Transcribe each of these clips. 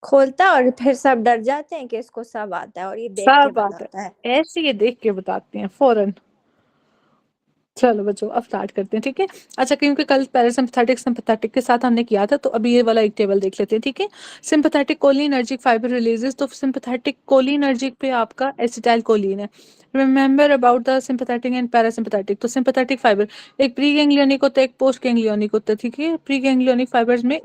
खोलता है और फिर सब डर जाते हैं कि इसको सब आता है, और ये देख के सब बात बताता है। है, ऐसे ये देख के बताते हैं फौरन। चलो बच्चों अब स्टार्ट करते हैं, ठीक है। अच्छा, क्योंकि कल पैरासिम्पथेटिक सिंपैथेटिक के साथ हमने किया था, तो अभी ये वाला एक टेबल देख लेते हैं, ठीक है। सिंपैथेटिक कोलिनर्जिक फाइबर रिलीजेस, तो सिंपैथेटिक कोलिनर्जिक पे आपका एसिटाइल कोलिन है। Remember about the sympathetic and parasympathetic. तो सिंपैथेटिक फाइबर एक प्री गैंग्लियोनिक होता है, एक पोस्ट गैंग्लियोनिक होता है, ठीक है। प्री गैंग्लियोनिक फाइबर्स में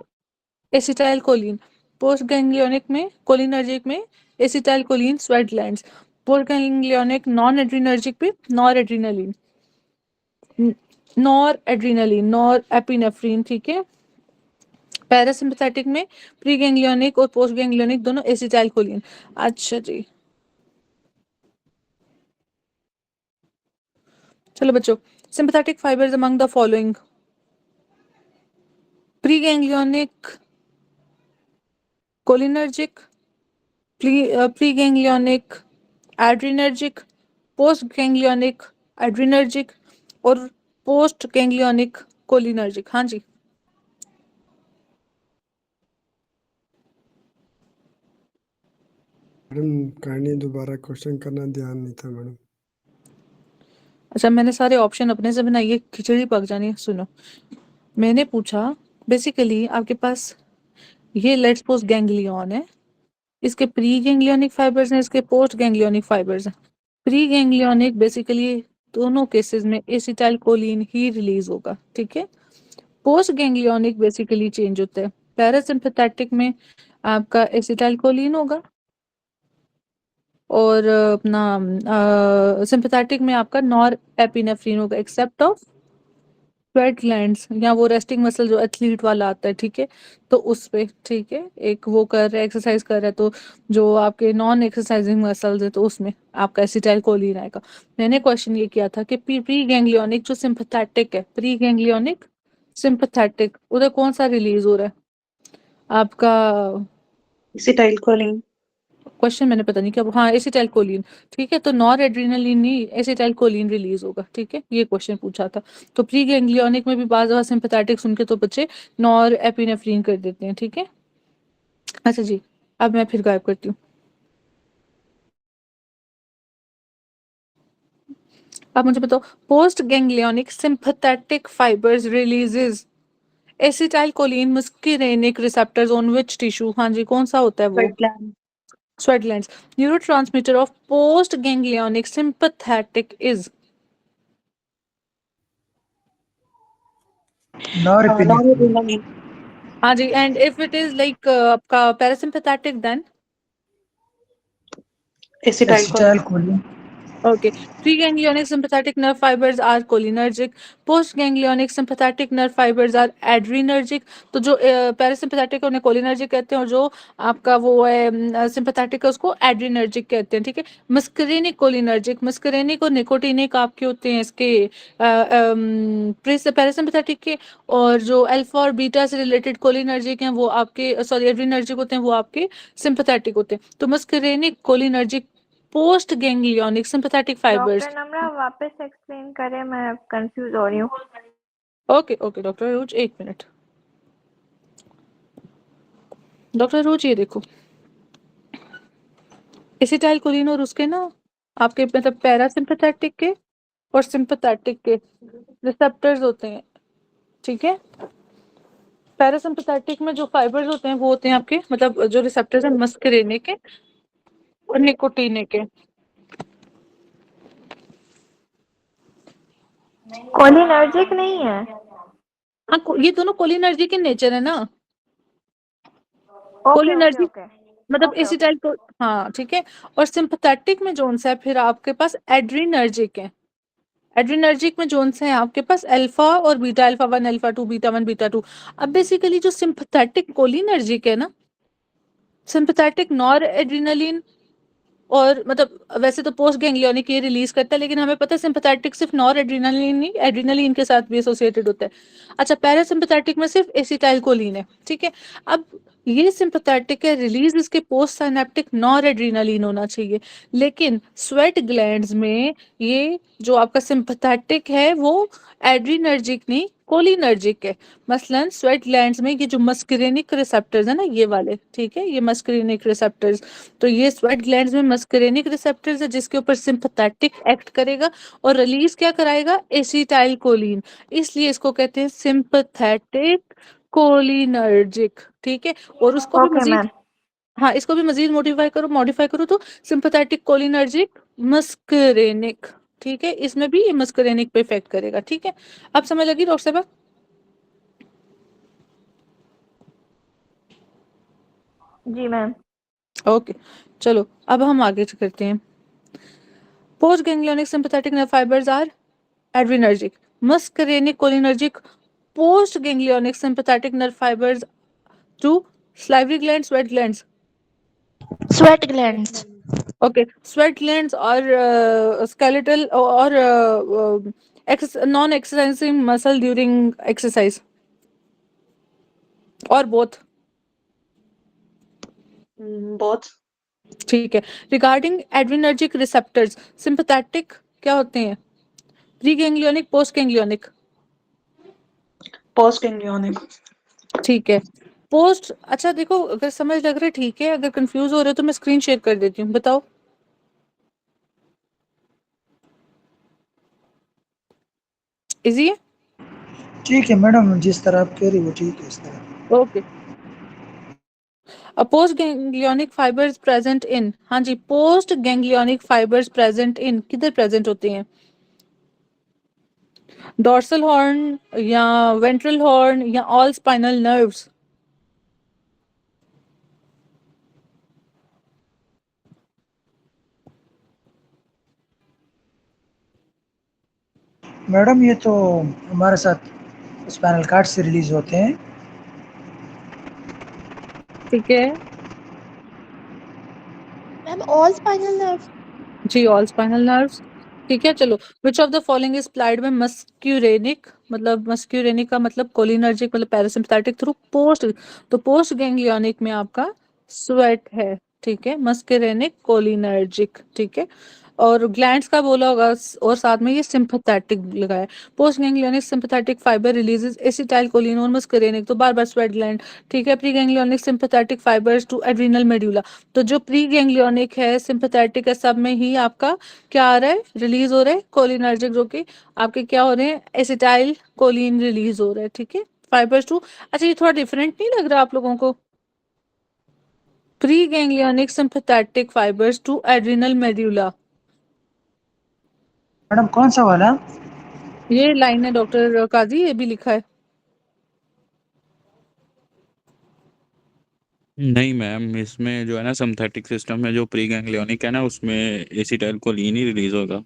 एसिटाइल कोलिन, पोस्ट गैंग्लियोनिक में कोलिनर्जिक में acetylcholine sweat glands, postganglionic non adrenergic पे noradrenaline, noradrenaline, norepinephrine, ठीक है। पैरासिम्पथेटिक में प्री गैंग्लियोनिक और पोस्ट गैंग्लियोनिक दोनों एसिटाइल कोलिन। अच्छा जी, चलो बच्चों, sympathetic fibres among the following: pre ganglionic cholinergic, pre ganglionic adrenergic, post ganglionic adrenergic और पोस्ट गैंग्लियोनिक कोलिनर्जिक। हाँ जी, मैडम कहानी दोबारा क्वेश्चन करना, ध्यान नहीं था मैडम। अच्छा मैंने सारे ऑप्शन अपने से बनाई है, खिचड़ी पक जानी है। सुनो, मैंने पूछा बेसिकली आपके पास ये लेट्स सपोज गैंग्लियन है, इसके प्री गैंग्लियोनिक फाइबर्स हैं, इसके पोस्ट गैंग्लियोनिक फाइबर्स हैं। प्री गैंग्लियोनिक बेसिकली दोनों केसेस में एसिटाइल कोलिन ही रिलीज होगा, ठीक है। पोस्ट गैंग्लियोनिक बेसिकली चेंज होता है, पैरासिम्पथेटिक में आपका एसिटाइल कोलिन होगा और अपना सिंपैथेटिक में आपका नॉर एपिनेफ्रिन होगा, एक्सेप्ट ऑफ स्वेट ग्लैंड्स या वो रेस्टिंग मसल जो एथलीट वाला आता है, ठीक है। तो उस पे ठीक है, एक वो कर रहा है एक्सरसाइज कर रहा है, तो जो आपके नॉन एक्सरसाइजिंग मसल्स है तो उसमें आपका एसिटाइल कोलिन आएगा। मैंने क्वेश्चन ये किया था कि प्री गैंग्लियोनिक जो सिंपैथेटिक है, प्री गैंग्लियोनिक सिंपैथेटिक, उधर कौन सा रिलीज हो रहा है आपका? Acetyl choline. क्वेश्चन मैंने पता नहीं क्या, हाँ एसिटाइल कोलिन, ठीक है। तो नॉर एड्रेनालिन नहीं, एसिटाइल कोलिन रिलीज होगा, ठीक है। ये क्वेश्चन पूछा था। तो प्री गैंग्लियोनिक में भी बाज बार सिंपैथेटिक सुन के तो बच्चे नॉर एपिनेफ्रिन कर देते हैं, ठीक है। अच्छा जी, अब मैं फिर गायब करती हूँ। अब मुझे बताओ, post ganglionic sympathetic fibres releases acetylcholine muscarinic receptors on which tissue? हाँ जी, कौन सा होता है वो? Sweat gland. Sweat glands. Neurotransmitter of post ganglionic sympathetic is? Norepinephrine. Noradrenaline. हाँ जी, and if it is like आपका parasympathetic then? Acetyl acetylcholine. Choline. Okay. Preganglionic sympathetic nerve fibers are cholinergic. Postganglionic sympathetic nerve fibers are adrenergic. तो जो parasympathetic उन्हें cholinergic कहते हैं, और जो आपका वो है सिंपैथेटिक है उसको एड्रीनर्जिक कहते हैं, ठीक है। मस्करेनिक कोलिनर्जिक, मस्करेनिक और निकोटिनिक आपके होते हैं इसके पैरासिम्पैथेटिक के, और जो अल्फा और बीटा से रिलेटेड कोलिनर्जिक हैं वो आपके सॉरी एड्रीनर्जिक होते हैं, वो आपके सिंपैथेटिक होते हैं। तो muscarinic cholinergic post ganglionic sympathetic fibres. Doctor Namra वापस एक्सप्लेन करें, मैं कंफ्यूज हो रही हूँ। ओके ओके डॉक्टर रोज, एक मिनट। डॉक्टर रोज ये देखो, एसिटाइल कोलिन और उसके ना आपके मतलब पैरासिम्पैथेटिक के और सिंपैथेटिक के रिसेप्टर्स होते हैं, ठीक है। पैरासिम्पैथेटिक में जो फाइबर्स होते हैं वो होते हैं आपके मतलब जो रिसेप्टर्स हैं मस्करेनिक के और निकोटीनिक के। कोलिनर्जिक नहीं है? हाँ, ये दोनों कोलिनर्जिक in नेचर है ना। ओके ओके कोलिनर्जिक ओके मतलब ओके ओके। एसिटाइल को, हाँ ठीक है। और सिंपैथेटिक में जोन सा है फिर आपके पास एड्रीनर्जिक है। एड्रीनर्जिक में जोन से है आपके पास अल्फा और beta, alpha 1 alpha 2 beta 1 beta 2। अब बेसिकली जो सिंपैथेटिक कोलिनर्जिक है ना, सिंपैथेटिक नॉर एड्रेनालिन और मतलब वैसे तो पोस्ट गैंग्लियोनिक ये रिलीज करता है, लेकिन हमें पता है सिंपैथेटिक सिर्फ नॉर एड्रेनालिन नहीं एड्रेनालिन के साथ भी एसोसिएटेड होता है। अच्छा, पैरासिम्पैथेटिक में सिर्फ एसिटाइल कोलिन है, ठीक है। अब ये सिंपैथेटिक है, रिलीज इसके पोस्ट साइनेप्टिक नॉर एड्रेनालिन होना चाहिए, लेकिन स्वेट ग्लैंड्स में ये जो आपका सिंपैथेटिक है वो एड्रीनर्जिक नहीं कोलिनर्जिक है। मसलन स्वेट ग्लैंड्स में ये जो मस्करेनिक रिसेप्टर्स है ना, ये वाले, ठीक है, ये मस्करेनिक रिसेप्टर्स, तो ये स्वेट ग्लैंड्स में मस्करेनिक रिसेप्टर्स है जिसके ऊपर सिंपैथेटिक एक्ट करेगा और रिलीज क्या कराएगा, एसिटाइल कोलिन, इसलिए इसको कहते हैं सिंपैथेटिक कोलिनर्जिक, ठीक है। और उसको भी ओके मजीद, मैम। हाँ, इसको भी मजीद मॉडिफाई करो तो सिंपैथेटिक कोलिनर्जिक मस्करेनिक, ठीक है, इसमें भी ये मस्करेनिक पे इफेक्ट करेगा, ठीक है। अब समझ लगी डॉक्टर साहब? जी मैम। ओके, चलो अब हम आगे करते हैं। Post ganglionic sympathetic nerve fibres are adrenergic, muscarinic cholinergic, post ganglionic sympathetic nerve fibres to salivary glands, sweat glands, Sweat glands. okay, sweat glands or skeletal or non-exercising muscle during exercise or both, both. ठीक है। Regarding adrenergic receptors, sympathetic क्या होते हैं, pre ganglionic, post ganglionic, Post ganglionic. ठीक है। Post, अच्छा देखो, अगर समझ लग रहा है ठीक है, अगर कंफ्यूज हो रहे हो तो मैं स्क्रीन शेयर कर देती हूँ, बताओ। इजी है? ठीक है मैडम, जिस तरह आप कह रही हो ठीक है इस तरह। Okay. Postganglionic fibres present in, हाँ जी, postganglionic fibres present in किधर प्रेजेंट होते हैं, डोर्सल हॉर्न या वेंट्रल हॉर्न या ऑल स्पाइनल नर्व्स? मैडम ये तो हमारे साथ स्पाइनल कार्ड से रिलीज होते हैं। ठीक है मैम all spinal nerves. जी, ऑल स्पाइनल नर्व्स, ठीक है। चलो, which of the following is plied में मस्क्यूरेनिक, मतलब मस्क्यूरेनिक का मतलब कोलिनर्जिक मतलब पैरासिम्पैथेटिक थ्रू पोस्ट, तो पोस्ट गैंग्लियोनिक में आपका स्वेट है, ठीक है, मस्क्यूरेनिक कोलिनर्जिक, ठीक है। और ग्लैंड्स का बोला होगा और साथ में ये सिंपैथेटिक लगाया। Post ganglionic sympathetic fibre releases acetylcholine और मस्करेनिक, तो बार बार स्वेट ग्लैंड, ठीक है। Pre ganglionic sympathetic fibres to adrenal medulla, तो जो प्री गैंग्लियोनिक है, सिंपैथेटिक है, सब में ही आपका क्या आ रहा है, रिलीज हो रहा है कोलिनर्जिक, जो कि आपके क्या हो रहे हैं, एसिटाइल कोलिन रिलीज हो रहा है, ठीक है। फाइबर्स टू, अच्छा ये थोड़ा डिफरेंट नहीं लग रहा आप लोगों को, pre ganglionic sympathetic fibres to adrenal medulla, madam कौन सा वाला? ये लाइन है डॉक्टर काजी, ये भी लिखा है। नहीं मैम, इसमें जो है ना सिंथेटिक सिस्टम में जो प्री गैंग्लियोनिक है ना, उसमें एसिटाइल कोलिन ही रिलीज होगा।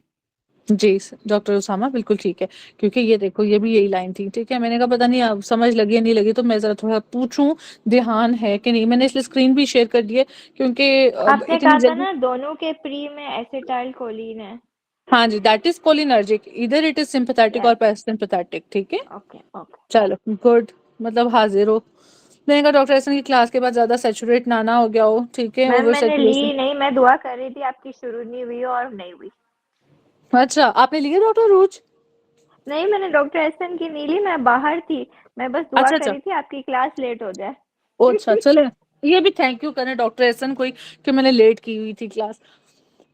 जी डॉक्टर उसामा बिल्कुल ठीक है, क्योंकि ये देखो ये भी यही लाइन थी, ठीक है। मैंने कहा पता नहीं आप समझ लगी या नहीं लगी, तो मैं जरा थोड़ा पूछूं ध्यान है कि नहीं, मैंने इसलिए स्क्रीन भी शेयर कर दी है क्योंकि आपने इतनी कहा था जल्दी, ना दोनों के प्री में एसिटाइल कोलिन है। हाँ जी, दैट इज कोलिनर्जिक, इधर इट इज सिंपैथेटिक और पैरासिम्पैथेटिक, ठीक है। Okay okay. चलो गुड, मतलब हाजिर हो। मैंने कहा डॉक्टर एहसन की क्लास के बाद ज्यादा सैचुरेट ना हो गया हो, ठीक है, मैम ओवर मैंने सैचुरेशन। ली नहीं, मैं दुआ कर रही थी आपकी शुरू नहीं हुई और नहीं हुई। अच्छा, आपने लिया डॉक्टर रोज? नहीं, मैंने डॉक्टर एहसन की नहीं ली, मैं बाहर थी, मैं बस दुआ अच्छा कर अच्छा, रही थी आपकी क्लास लेट हो जाए। अच्छा चले, ये भी थैंक यू करें डॉक्टर एहसन कोई कि मैंने लेट की हुई थी क्लास,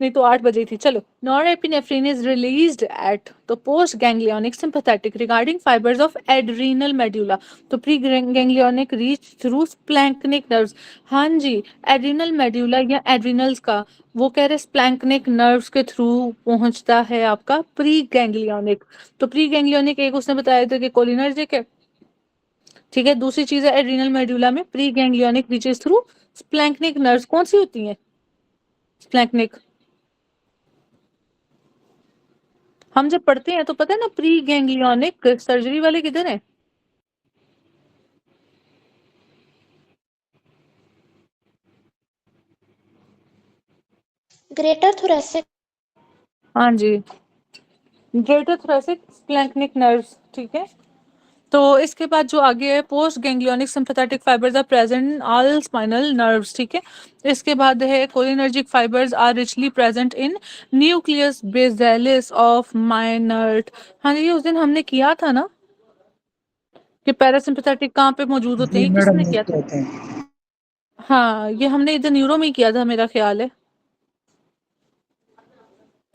नहीं तो 8 बजे थी। चलो, नॉरएपिनेफ्रिन इज रिलीज्ड एट, तो post ganglionic sympathetic regarding fibres of adrenal medulla, तो pre ganglionic reach through splanchnic nerves, हाँ जी, एड्रिनल मेडुला या एड्रिनल्स का, वो कह रहे स्प्लैंक्निक नर्व्स के थ्रू पहुंचता है आपका प्री गैंग्लियोनिक, तो प्री गैंग्लियोनिक एक उसने बताया था कि कोलिनर्जिक है, ठीक है। दूसरी चीज है एड्रिनल मेडुला में pre ganglionic reaches through splanchnic nerves, कौन सी होती हैं स्प्लैंक्निक, हम जब पढ़ते हैं तो पता है ना, प्री गैंग्लियोनिक सर्जरी वाले किधर है, Greater thoracic. हाँ जी, ग्रेटर थोरेसिक स्प्लैंक्निक नर्व्स, ठीक है। तो इसके बाद जो आगे है, post ganglionic sympathetic fibres are present in all spinal nerves, ठीक है। इसके बाद है cholinergic fibres are richly present in nucleus basalis of Meynert, हाँ जी, ये उस दिन हमने किया था ना, कि पैरासिम्पैथेटिक कहाँ पे मौजूद होते जी हैं, ये मैडम किसने किया यही था? कहते हैं। हाँ, ये हमने इधर न्यूरो में ही किया था, मेरा ख्याल है।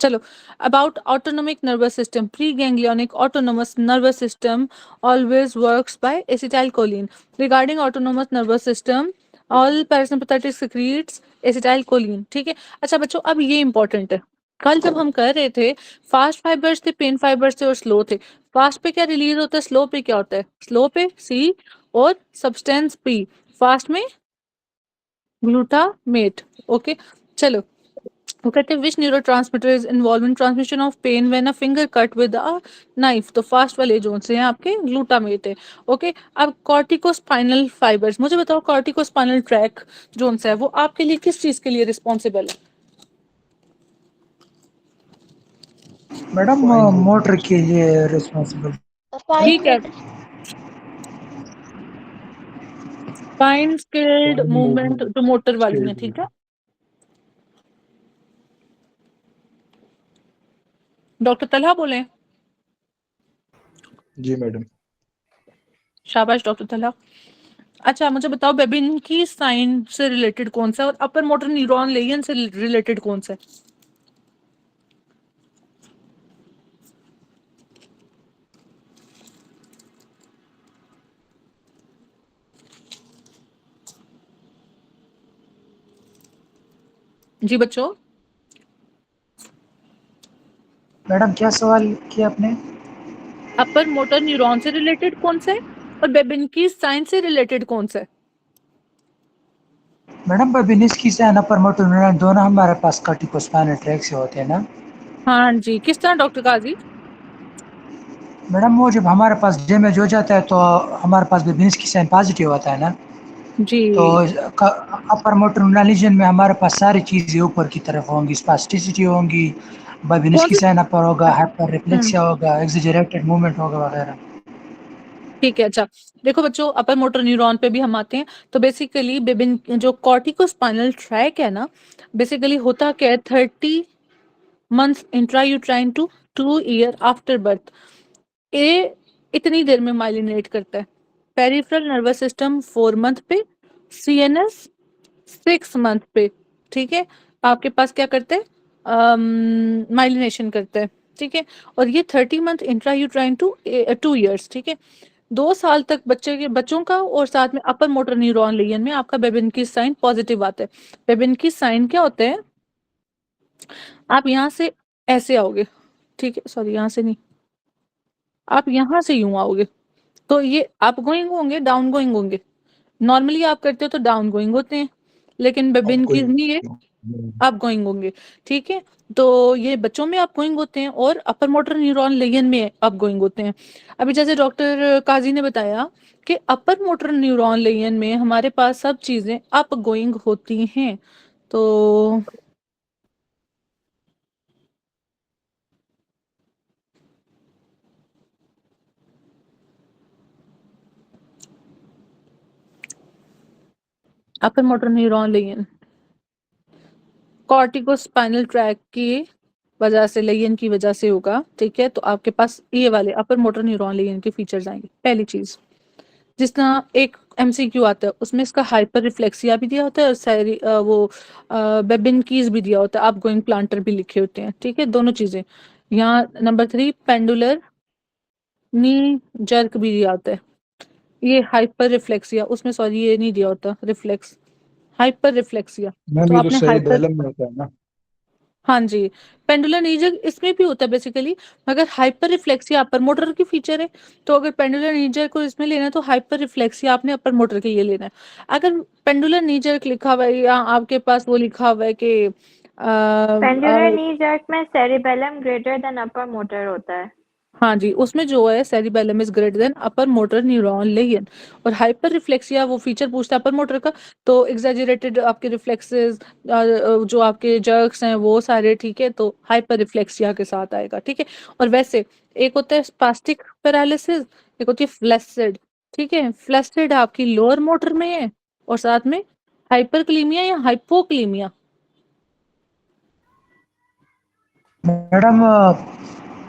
चलो, about autonomic nervous system, preganglionic autonomous nervous system always works by acetylcholine. Regarding autonomous nervous system, all parasympathetic secretes acetylcholine. ठीक है। अच्छा बच्चों, अब ये इंपॉर्टेंट है। कल जब हम कर रहे थे, फास्ट फाइबर्स थे, पेन फाइबर्स थे और स्लो थे। फास्ट पे क्या रिलीज होता है, स्लो पे क्या होता है? स्लो पे सी और सब्सटेंस पी, फास्ट में ग्लूटामेट। ओके, चलो, वो कहते हैं which neurotransmitter is involve in transmission of pain when a finger cut with a knife. तो फास्ट वाले जोन से हैं आपके ग्लूटामेट है। ओके, अब कॉर्टिकोस्पाइनल फाइबर्स, मुझे बताओ कॉर्टिकोस्पाइनल ट्रैक जोन सा है वो आपके लिए किस चीज के लिए रिस्पॉन्सिबल है? मैडम मोटर के लिए रिस्पॉन्सिबल। ठीक है, Spine फाइन स्किल्ड मूवमेंट जो मोटर वाली है। ठीक है, डॉक्टर तलहा बोले। जी मैडम। शाबाश डॉक्टर तलहा। अच्छा मुझे बताओ, बेबिन की साइन से रिलेटेड कौन सा है और अपर मोटर न्यूरॉन लेयन से रिलेटेड कौन सा है? जी बच्चों, मैडम क्या सवाल किया आपने? अपर मोटर न्यूरॉन से रिलेटेड कौन सा है और बेबिन की साइन से रिलेटेड कौन सा है? मैडम बेबिनिस की से अपर मोटर न्यूरॉन दोनों हमारे पास कॉर्टिकोस्पाइनल ट्रैक से होते हैं ना। हाँ जी, किस तरह डॉक्टर काजी? मैडम वो जब हमारे पास डैमेज हो जाता है तो हमारे पास बेबिनिस की साइन पॉजिटिव होता है ना। जी तो अपर मोटर न्यूरॉन रीजन में हमारे पास सारी चीजें ऊपर की तरफ होंगी, स्पास्टिसिटी होंगी, बेबिनिस कौन की सी? साइन अपर होगा, हाइपर हम्म, रिफ्लेक्सिया होगा, एक्सैजरेटेड मूवमेंट होगा वगैरह। ठीक है। अच्छा देखो बच्चों, अपर मोटर न्यूरॉन पे भी हम आते हैं। तो बेसिकली बेबिन जो कॉर्टिकोस्पाइनल ट्रैक है ना, बेसिकली होता क्या है, 30 months intrauterine to 2 year after birth, ये इतनी देर में माइलिनेट करता है। पेरिफेरल नर्वस सिस्टम 4 मंथ पे, सीएनएस 6 मंथ पे। ठीक है, आपके पास क्या करते हैं, माइलिनेशन करता है। ठीक है, और ये 30 मंथ इंट्रायूट्राइन टू 2 ईयर्स। ठीक है, 2 साल तक बच्चों का और साथ में अपर मोटर न्यूरॉन लेयन में आपका बेबिन की साइन पॉजिटिव आता है। बेबिन की साइन क्या होता है, आप यहाँ से ऐसे आओगे। ठीक है, सॉरी यहाँ से नहीं, आप यहाँ से यूं आओगे तो ये अप गोइंग होंगे, डाउन गोइंग होंगे। नॉर्मली आप करते हो तो डाउन गोइंग होते हैं, लेकिन बेबिन की नहीं, ये अप गोइंग होंगे। ठीक है, तो ये बच्चों में अप गोइंग होते हैं और अपर मोटर न्यूरॉन लेयन में अप गोइंग होते हैं। अभी जैसे डॉक्टर काजी ने बताया कि अपर मोटर न्यूरॉन लेयन में हमारे पास सब चीजें अप गोइंग होती हैं। तो upper motor neuron Leyen corticospinal tract की वजह से, लेयन की वजह से होगा। ठीक है, तो आपके पास ये वाले अपर मोटर न्यूरॉन लेयन के फीचर्स आएंगे। पहली चीज, जिस तरह एक एमसीक्यू आता है उसमें इसका हाइपर रिफ्लेक्सिया भी दिया होता है और सारी बेबिन कीज भी दिया होता है, आप गोइंग प्लांटर भी लिखे होते हैं। ठीक है, दोनों चीजें यहाँ। नंबर 3, पेंडुलर नी जर्क भी दिया होता है, ये हाइपर रिफ्लेक्सिया, उसमें सॉरी ये नहीं दिया होता रिफ्लेक्स, हाइपर रिफ्लेक्सिया। मैम तो ये तो आपने हाइपर, सेरिबैलम में होता है ना। हाँ जी, पेंडुलर नी जर्क इसमें भी होता है बेसिकली, मगर हाइपर रिफ्लेक्सिया अपर मोटर की फीचर है। तो अगर पेंडुलर नी जर्क को इसमें लेना है तो हाइपर रिफ्लेक्सिया आपने अपर मोटर के लिए लेना है। अगर पेंडुलर नी जर्क लिखा हुआ है या आपके पास वो लिखा हुआ है कि पेंडुलर नी जर्क में cerebellum greater than upper motor होता है। हाँ जी, उसमें जो है cerebellum is greater then upper motor neuron Leyen, और हाइपर रिफ्लेक्सिया वो फीचर पूछता है अपर मोटर का। तो एग्जैजरेटेड आपके रिफ्लेक्सेस, जो आपके जर्क्स हैं वो सारे, ठीक है, तो हाइपर रिफ्लेक्सिया के साथ आएगा। ठीक है, और वैसे एक होता है स्पास्टिक पैरालिसिस, एक होती है फ्लैसिड। ठीक है, फ्लैसिड आपकी लोअर मोटर में है और साथ में हाइपरक्लीमिया या हाइपोक्लीमिया। मैडम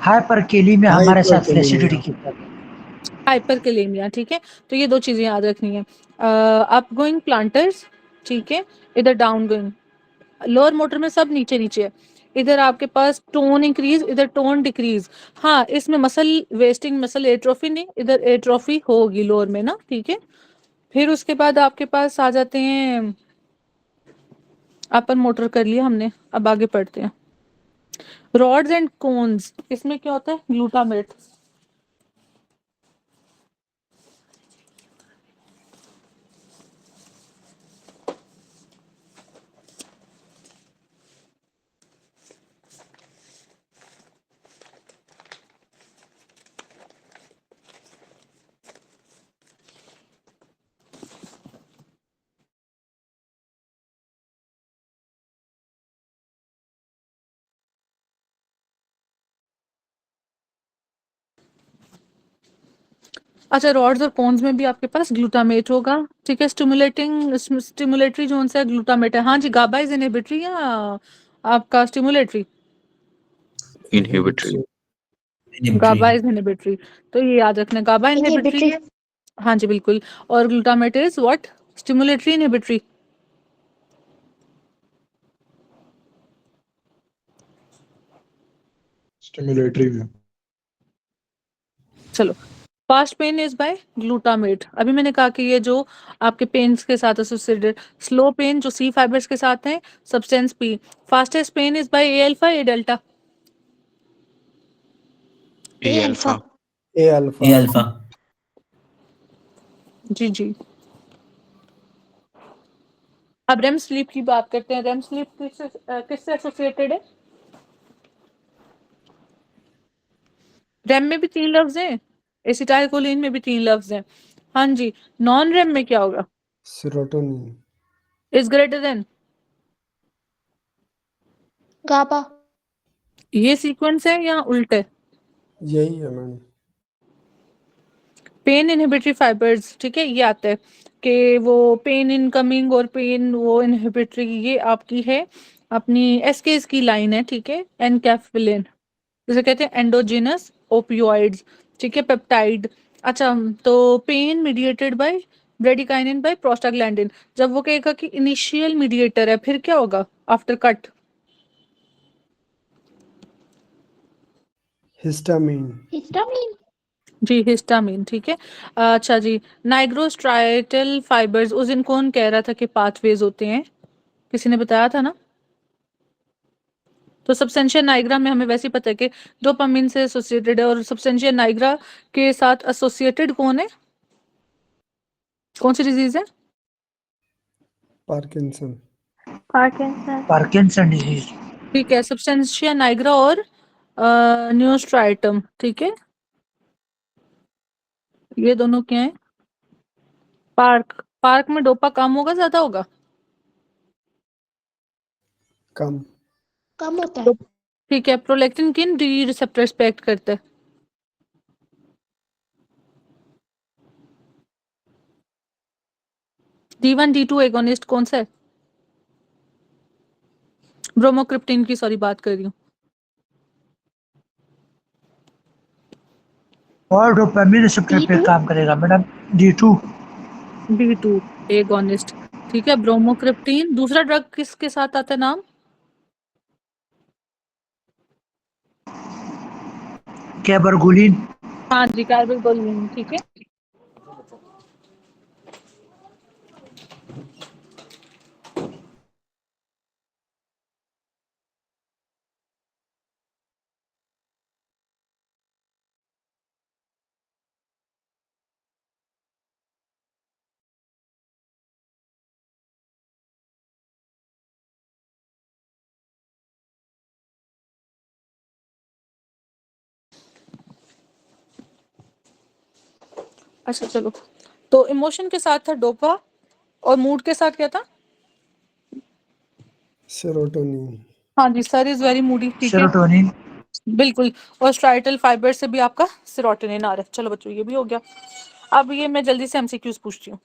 हाइपर के लिए में हमारे साथ हाइपरकेलेमिया। फ्लैसिडिटी की प्रॉब्लम। हाइपरकैलेमिया, ठीक है। तो ये 2 चीजें याद रखनी है। अप गोइंग प्लांटर्स, ठीक है, इधर डाउन गोइंग, लोअर मोटर में सब नीचे नीचे है। इधर आपके पास टोन इंक्रीज, इधर टोन डिक्रीज। हाँ, इसमें मसल वेस्टिंग, मसल एट्रोफी नहीं, इधर एट्रोफी होगी लोअर में ना, ठीक है। फिर उसके बाद आपके पास आ जाते हैं, अपर मोटर कर लिया हमने, अब आगे पढ़ते हैं। रॉड्स एंड कोन्स, इसमें क्या होता है? ग्लूटामेट। अच्छा, रॉड्स और कोन्स में भी आपके पास ग्लूटामेट होगा, ठीक है। स्टिमुलेटरी जोन से ग्लूटामेट है। हाँ जी, गाबा इज इनहिबिटरी या आपका stimulatory? Inhibitory. GABA is inhibitory, तो ये याद रखना, गाबा इनहिबिटरी है। हाँ जी बिल्कुल। और glutamate is what? Stimulatory inhibitory. Stimulatory में। चलो, fast pen is bye glutamate. अभी मैंने कहा कि ये जो आपके पेन्स के साथ एसोसिएटेड, स्लो पेन जो सी फाइबर्स के साथ है, substance P. Fastest pain is by A alpha, A delta? A alpha. A alpha. जी जी। अब रेम स्लीप की बात करते हैं। रेम स्लीप किससे एसोसिएटेड है? रेम में भी 3 लफ्ज हैं, एसिटाइलकोलिन में भी 3 लफ्ज हैं। हाँ जी। नॉन रेम में क्या होगा? Serotonin. Is greater then? GABA. ये सीक्वेंस है या उल्टे? यही है मैम। पेन इनहिबिटरी फाइबर्स, ठीक है, ये आता है कि वो पेन इनकमिंग और पेन वो इनहिबिटरी, ये आपकी है अपनी एसकेस की लाइन है, ठीक है। एनकैफिलिन, जिसे कहते हैं एंडोजिनस ओपियोइड्स, ठीक है, पेप्टाइड। अच्छा, तो pain mediated by bradykinin by prostaglandin. जब वो कहेगा कि इनिशियल मीडिएटर है, फिर क्या होगा आफ्टर कट? हिस्टामिन। Histamine. जी, हिस्टामिन, ठीक है। अच्छा जी, नाइग्रोस्ट्राइटल फाइबर्स, उस दिन कौन कह रहा था कि पाथवेज होते हैं? किसी ने बताया था ना। तो सब्सटेंशिया नाइग्रा में हमें वैसे ही पता है कि डोपामिन से एसोसिएटेड है, और सब्सटेंशिया नाइग्रा के साथ एसोसिएटेड कौन है? कौन सी डिजीज है? पार्किंसन। Parkinson disease. ठीक है, सब्सटेंशिया नाइग्रा और न्यूस्ट्राइटम, ठीक है, ये दोनों क्या है? पार्क। पार्क में डोपा कम होगा, ज्यादा होगा? कम। कम होता है। ठीक है। प्रोलैक्टिन किन डी रिसेप्टर एक्सपेक्ट करता है? D1 D2 एगोनिस्ट कौन सा है? ब्रोमोक्रिप्टिन की सॉरी बात कर रही हूँ। और डोपामिन रिसेप्टर पे D2? काम करेगा मैडम, D2। D2 एगोनिस्ट, ठीक है। ब्रोमोक्रिप्टिन। दूसरा ड्रग किसके साथ आता है नाम? कैबरगुलिन। हाँ जी, कार्बेगोलिन, ठीक है। अच्छा चलो, तो इमोशन के साथ था डोपा, और मूड के साथ क्या था? सेरोटोनिन। हाँ जी, सर इज वेरी मूडी, ठीक है, सेरोटोनिन। बिल्कुल। और स्ट्राइटल फाइबर से भी आपका सेरोटोनिन आ रहा है। चलो बच्चों, ये भी हो गया। अब ये मैं जल्दी से एमसीक्यूज पूछती हूँ।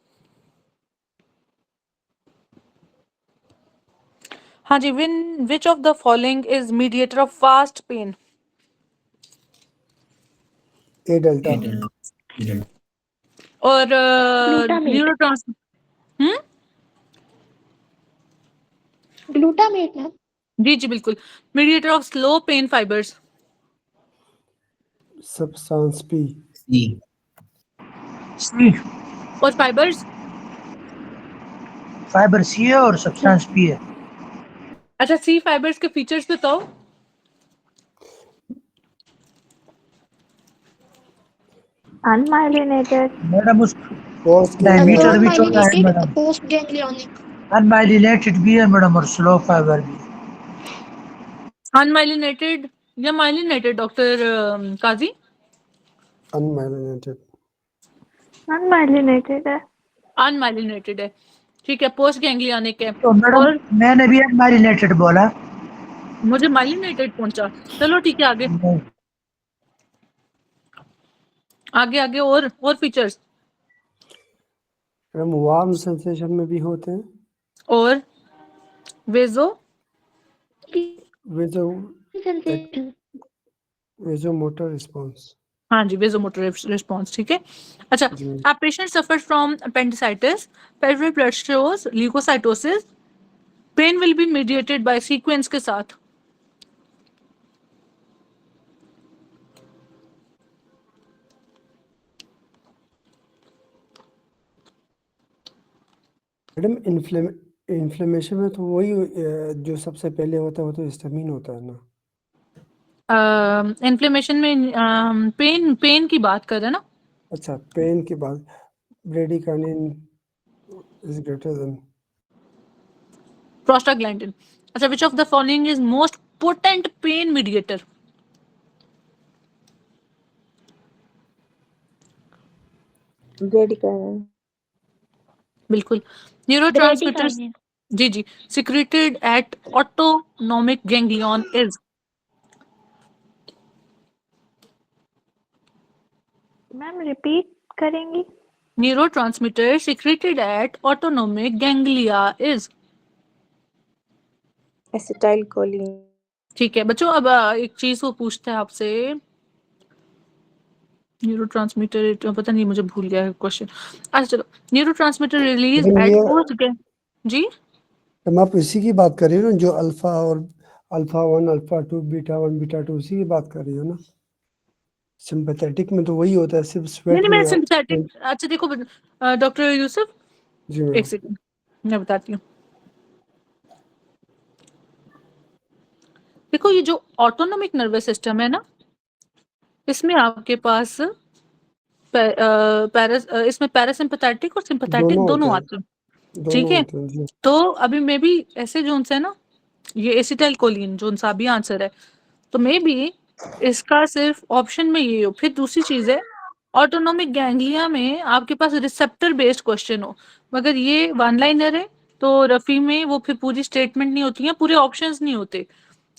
हाँ जी, which of the following is mediator of fast pain? A delta. और Glutamate. न्यूरोट्रांस ग्लूटामेट मैम। जी जी बिल्कुल, mediator of slow pain fibres. Substance P. C और फाइबर्स, फाइबर सी है और सब्सटेंस पी है। अच्छा सी फाइबर्स के फीचर्स बताओ। Unmyelinated. मैडम उस पोस्ट डायमीटर भी छोटा है unmyelinated, madam, post ganglionic. Unmyelinated भी है मैडम और स्लो फाइबर भी। अनमाइलिनेटेड या माइलिनेटेड डॉक्टर काजी? अनमाइलिनेटेड। Unmyelinated है। अनमाइलिनेटेड है, ठीक है। पोस्ट गैंग्लियोनिक है। तो मैडम और मैंने भी अनमाइलिनेटेड बोला। मुझे माइलिनेटेड पहुंचा। चलो ठीक है, आगे नहीं, आगे आगे और फीचर्स मैडम वार्म सेंसेशन में भी होते हैं। और vaso vaso sensation. Vaso motor response. हाँ जी, वेजोमोटर रिस्पॉन्स, ठीक है। अच्छा, जी ma'am. a patient suffers from appendicitis, peripheral blood shows leukocytosis, pain will be mediated by sequence के साथ। मैडम इन्फ्लेमेशन में तो वही जो सबसे पहले होता है वो तो हिस्टामिन होता है ना। इन्फ्लेमेशन में पेन की बात कर रहे हैं ना। अच्छा, पेन के बाद ब्रेडिकानिन इज ग्रेटर देन प्रोस्टाग्लैंडिन। अच्छा, which of the following is most potent pain mediator? Bradykinin. बिल्कुल, न्यूरोट्रांसमीटर्स। ब्रेडिकाइनिन। जी जी, secreted at autonomic ganglion is। Ma'am repeat करेंगी? neurotransmitter secreted at autonomic ganglia is। Acetylcholine. ठीक है बच्चों, अब एक चीज वो पूछता है आपसे, न्यूरोट्रांसमीटर, पता नहीं मुझे भूल गया है क्वेश्चन। अच्छा चलो, न्यूरोट्रांसमीटर रिलीज मैडम एट ये पोस्ट। जी हम आप इसी की बात कर रही हो ना, जो अल्फा और अल्फा 1 अल्फा 2 बीटा 1 बीटा 2 उसी की बात कर रही हो ना। सिंपैथेटिक में तो वही होता है, सिर्फ नहीं स्वेट नहीं, में मैं सिंथेटिक। अच्छा देखो डॉक्टर यूसुफ, जी एक मैम। सेकंड मैं बताती हूँ। देखो ये जो ऑटोनोमिक नर्वस सिस्टम है ना, इसमें आपके पास इसमें पैरासिम्पैथेटिक और सिंपैथेटिक दोनों होते दोनों हैं, आते हैं, ठीक दोनों है। होते हैं जी। तो अभी मे बी ऐसे जोन से ना, ये एसिटाइलकोलिन जोन सा भी आंसर है, तो मे बी इसका सिर्फ ऑप्शन में ये हो। फिर दूसरी चीज है, ऑटोनोमिक गैंग्लिया में आपके पास रिसेप्टर बेस्ड क्वेश्चन हो, मगर ये वन लाइनर है, तो रफी में वो फिर पूरी स्टेटमेंट नहीं होती है, पूरे ऑप्शंस नहीं होते,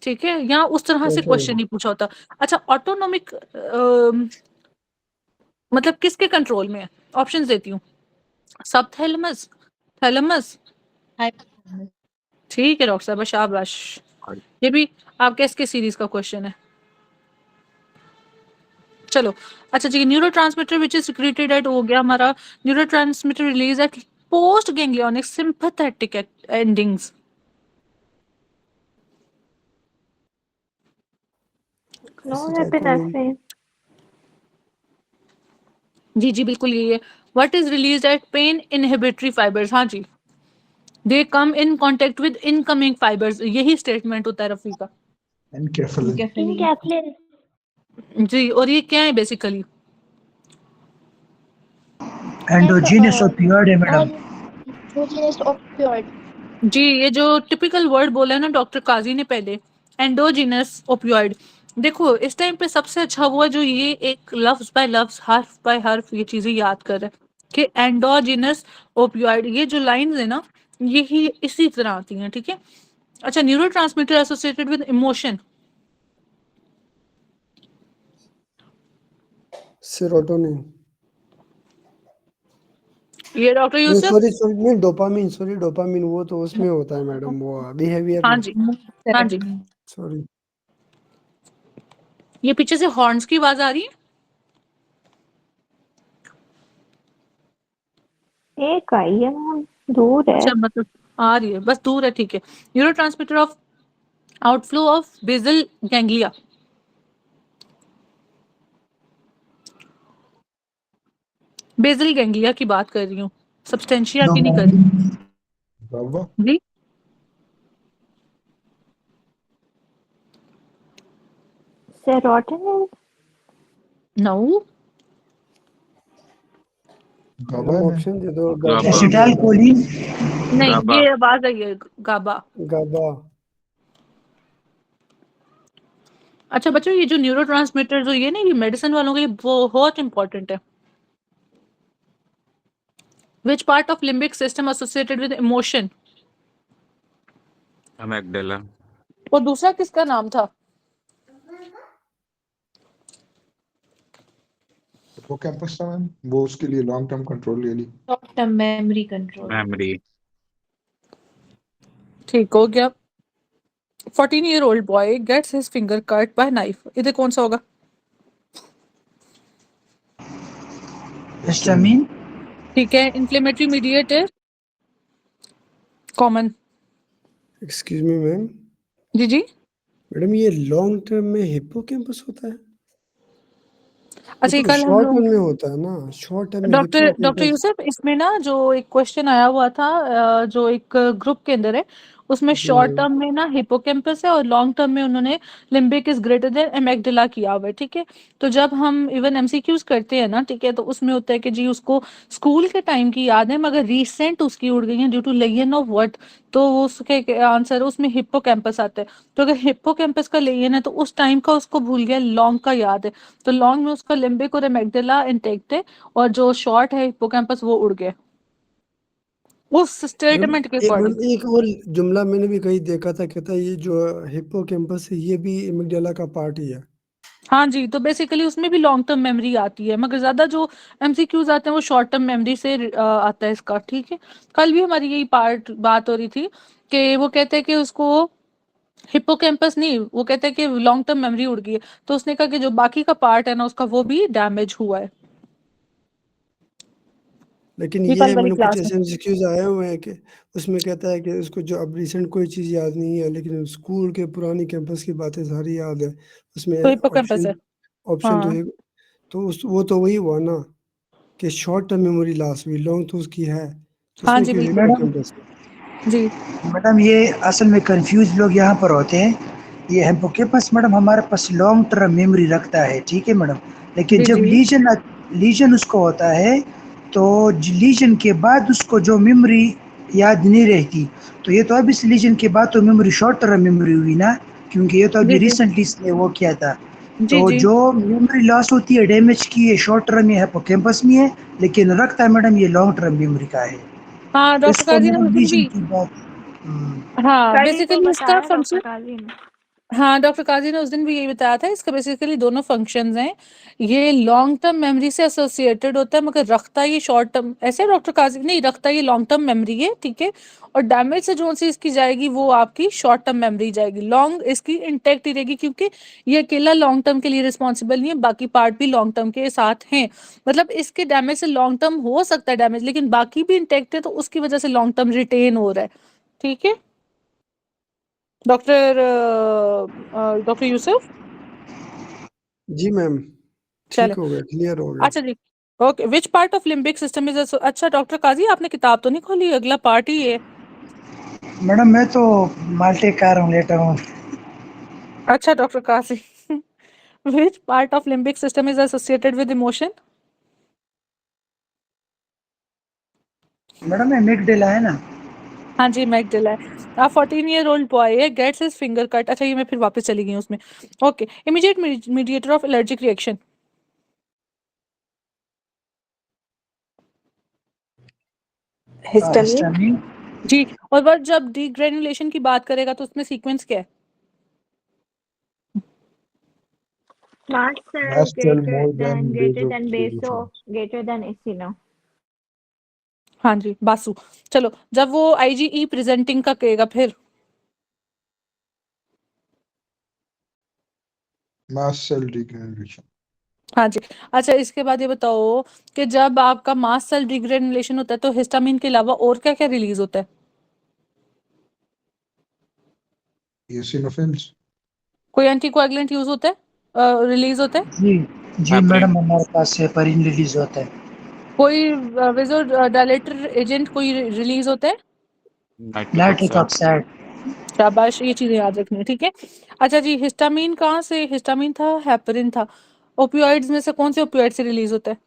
ठीक है। यहाँ उस तरह से ओके क्वेश्चन मैम। नहीं पूछा होता। अच्छा, ऑटोनोमिक मतलब किसके कंट्रोल में है? ऑप्शंस देती हूँ, सब थैलेमस, थैलेमस, ठीक है डॉक्टर साहब, शाबाश। ये भी आपके इसके सीरीज का क्वेश्चन है। चलो अच्छा जी, neurotransmitter which is secreted at हो गया हमारा। Neurotransmitter release at post ganglionic sympathetic endings. Norepinephrine. जी जी बिल्कुल यही है। What is release at pain inhibitory fibres? हाँ जी, they come in contact with incoming fibres, यही स्टेटमेंट होता है रफी का। इनकैफ्लिन। जी, और ये क्या है बेसिकली? एंडोजीनस ओपियोइड है मैडम। Endogenous opioid. जी, ये जो टिपिकल वर्ड बोला है ना डॉक्टर काजी ने पहले, एंडोजिनस ओपियोइड। देखो इस टाइम पे सबसे अच्छा हुआ जो ये एक लफ्ज बाय लफ्ज, हर्फ बाय हर्फ ये चीजें याद कर रहे हैं कि एंडोजिनस ओपियोइड, ये जो लाइंस है ना, यही इसी तरह आती हैं, ठीक है। अच्छा, neurotransmitter associated with emotion? Serotonin. ये डॉक्टर नहीं यूसुफ? सॉरी सॉरी, नहीं डोपामिन, सॉरी डोपामिन वो तो उसमें होता है मैडम, वो बिहेवियर हाँ में। जी, हाँ जी। सॉरी। ये पीछे से हॉर्न्स की आवाज आ रही है। एक आई है मैम, दूर है। अच्छा मतलब आ रही है, बस दूर है, ठीक है। Neurotransmitter of outflow of basal ganglia. Basal ganglia की बात कर रही हूँ, सब्सटेंशिया की नहीं कर रही। गाबा जी सेरोटोनिन। नो, गाबा मैम है ऑप्शन दे दो। गाबा। गाबा एसिटाइल कोलिन, नहीं गाबा। ये आवाज आई है, गाबा। गाबा अच्छा बच्चों, ये जो न्यूरोट्रांसमीटर जो ये नहीं, ये मेडिसिन वालों के लिए बहुत इंपॉर्टेंट है। Which part of limbic system associated with emotion? Amygdala. और दूसरा किसका नाम था? वो कैंपस था मैम, वो उसके लिए लॉन्ग टर्म कंट्रोल ले ली। Short term memory control. Memory. ठीक हो गया। 14-year-old boy gets his finger cut by knife, इधर कौन सा होगा? हिस्टामिन, ठीक है। Inflammatory mediator common. Excuse me ma'am, जी जी। मैडम ये लॉन्ग टर्म में हिप्पोकैम्पस होता है? वो अच्छा ये तो कल हम शॉर्ट लोग टर्म में होता है ना, शॉर्ट टर्म में डॉक्टर हिप्पोकैम्पस। यूसुफ, इसमें ना जो एक क्वेश्चन आया हुआ था, जो एक ग्रुप के अंदर है, उसमें जी शॉर्ट मैम। टर्म में ना हिपोकैम्पस है और लॉन्ग टर्म में उन्होंने लिम्बिक इज ग्रेटर देन एमेग्डाला किया हुआ है, ठीक है। तो जब हम इवन एमसीक्यूज करते हैं ना, ठीक है, तो उसमें होता है कि जी उसको स्कूल के टाइम की याद है मगर रिसेंट उसकी उड़ गई है due to lesion of what, तो वो उसके आंसर है उसमें हिप्पोकैम्पस आता है। तो अगर हिप्पोकैम्पस का लेयन है तो उस टाइम का उसको भूल गया, लॉन्ग का याद है, तो लॉन्ग में उसका लिम्बिक और एमेग्डाला इंटेक्ट है और जो शॉर्ट है हिप्पोकैम्पस वो उड़ गया उस मैम स्टेटमेंट के अकॉर्डिंग। एक और जुमला मैंने भी कहीं देखा था, कहता है ये जो हिप्पोकैम्पस है ये भी एमिगडाला का पार्ट ही है। हाँ जी, तो बेसिकली उसमें भी लॉन्ग टर्म मेमोरी आती है मगर ज्यादा जो एमसीक्यूज आते हैं वो शॉर्ट टर्म मेमोरी से आता है इसका, ठीक है। कल भी हमारी यही पार्ट बात हो रही थी कि वो कहते हैं कि उसको हिप्पोकैम्पस नहीं, वो कहते हैं कि लॉन्ग टर्म मेमोरी उड़ गई है, तो उसने कहा कि जो बाकी का पार्ट है ना उसका वो भी डैमेज हुआ है। लेकिन ये ये कल वाली मैंने कुछ क्लास में ऐसे एमसीक्यूज आए हुए हैं कि उसमें कहता है कि उसको जो अब रिसेंट कोई चीज़ याद नहीं है, लेकिन स्कूल के पुरानी कैंपस की बातें सारी याद है। उसमें तो हिप्पोकैम्पस ऑप्शन है। ऑप्शन तो हाँ एक, तो उस वो तो वही हुआ ना कि शॉर्ट टर्म मेमोरी लॉस हुई, लॉन्ग तो उसकी है, तो हाँ उसमें जी क्यों बिल्कुल मैडम हिप्पोकैम्पस है? जी। मैडम ये असल में कंफ्यूज लोग यहाँ पर होते हैं। ये हिप्पोकैम्पस मैडम हमारे पास लॉन्ग टर्म मेमोरी रखता है, ठीक है मैडम, लेकिन जी जब जी लीजन उसको होता है तो लीजन के बाद उसको जो मेमोरी याद नहीं रहती, तो ये तो अब इस लीजन के बाद तो मेमोरी शॉर्ट टर्म मेमोरी हुई ना, क्योंकि ये तो अभी जी जी रिसेंटली इसने वो किया था। जी तो जी। जो मेमोरी लॉस होती है डैमेज की, ये शॉर्ट टर्म में हिप्पोकैम्पस में है, लेकिन रखता है मैडम ये लॉन्ग टर्म मेमोरी का है। हाँ डॉक्टर इसको काजी ने उस मैडम दिन लीजन भी, की बात हाँ कल ही तो बेसिकली इसका बताया डॉक्टर फंक्शन, काजी ने। हाँ डॉक्टर काजी ने उस दिन भी यही बताया था, इसका बेसिकली दोनों फंक्शंस हैं। ये लॉन्ग टर्म मेमोरी से एसोसिएटेड होता है मगर रखता ये शॉर्ट टर्म, ऐसे डॉक्टर काजी नहीं रखता, ये लॉन्ग टर्म मेमोरी है, ठीक है। और डैमेज से जो सी इसकी जाएगी वो आपकी शॉर्ट टर्म मेमोरी जाएगी, लॉन्ग इसकी इंटेक्ट ही रहेगी क्योंकि ये अकेला लॉन्ग टर्म के लिए रिस्पॉन्सिबल नहीं है, बाकी पार्ट भी लॉन्ग टर्म के साथ हैं। मतलब इसके डैमेज से लॉन्ग टर्म हो सकता है डैमेज, लेकिन बाकी भी इंटेक्ट है तो उसकी वजह से लॉन्ग टर्म रिटेन हो रहा है, ठीक है। डॉक्टर डॉक्टर यूसुफ, जी मैम, ठीक चले। हो गया, क्लियर हो गया। अच्छा जी, okay. Which part of limbic system is, अच्छा डॉक्टर काजी आपने किताब तो नहीं खोली, अगला पार्ट ही है। मैडम मैं तो माल्टे कार हूँ, लेटा हूँ। अच्छा doctor Kazi which part of limbic system is associated with emotion? Madam मैं मिगडेला है ना। हाँ जी मैगडेला है। आ 14-year-old बॉय है गेट्स हिज फिंगर कट, अच्छा ये मैं फिर वापस चली गई हूँ उसमें। Okay, immediate mediator of allergic reaction. Histamine. Histamine, जी। और वह जब डीग्रेनुलेशन की बात करेगा तो उसमें सीक्वेंस क्या है? Mast cell Mast cell more greater than baso, basal. greater than acino. हाँ जी बासु। चलो, जब वो आईजीई प्रेजेंटिंग का कहेगा फिर? Mast cell degranulation. हाँ जी। अच्छा, इसके बाद ये बताओ कि जब आपका मास्ट सेल डिग्रेनुलेशन होता है तो हिस्टामिन के अलावा और क्या क्या रिलीज होता है? eosinophils, कोई एंटीकोएगुलेंट यूज होता है, रिलीज होता है? जी जी हेपरिन, मैडम, हमारे पास हेपरिन रिलीज होता है। कोई वेजो डायलेटर एजेंट कोई रिलीज होता है? Nitric nitric oxide, oxide. शाबाश, ये चीजें याद रखनी है, ठीक है। अच्छा जी, हिस्टामिन कहाँ से? हिस्टामिन था, हेपरिन था। ओपियोइड्स में से कौन से ओपियोइड से रिलीज होता है?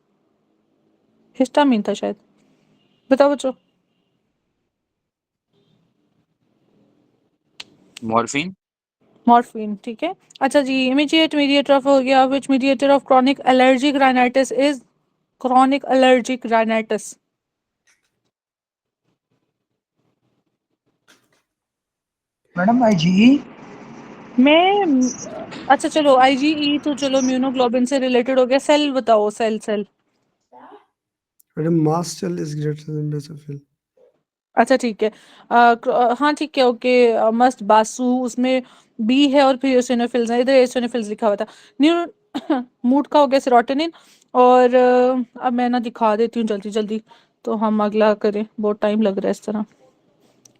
हिस्टामिन था शायद, बताओ बच्चों। मॉर्फिन, मॉर्फिन, ठीक है। अच्छा जी, इमीडिएट मीडिएटर ऑफ हो गया, which mediator of chronic allergic rhinitis is chronic allergic rhinitis? Madam IgE. मैं अच्छा चलो, आईजीई तो चलो इम्यूनोग्लोबिन से रिलेटेड हो गया। सेल बताओ, cell cell. Madam mast cell is greater than basophil. अच्छा ठीक है, हाँ ठीक है, ओके। मस्ट बासु, उसमें बी है और फिर एसिनोफिल्स है, इधर एसिनोफिल्स लिखा हुआ था। न्यू मूड का हो गया सेरोटोनिन। और अब मैं ना दिखा देती हूँ जल्दी जल्दी, तो हम अगला करें, बहुत टाइम लग रहा है इस तरह।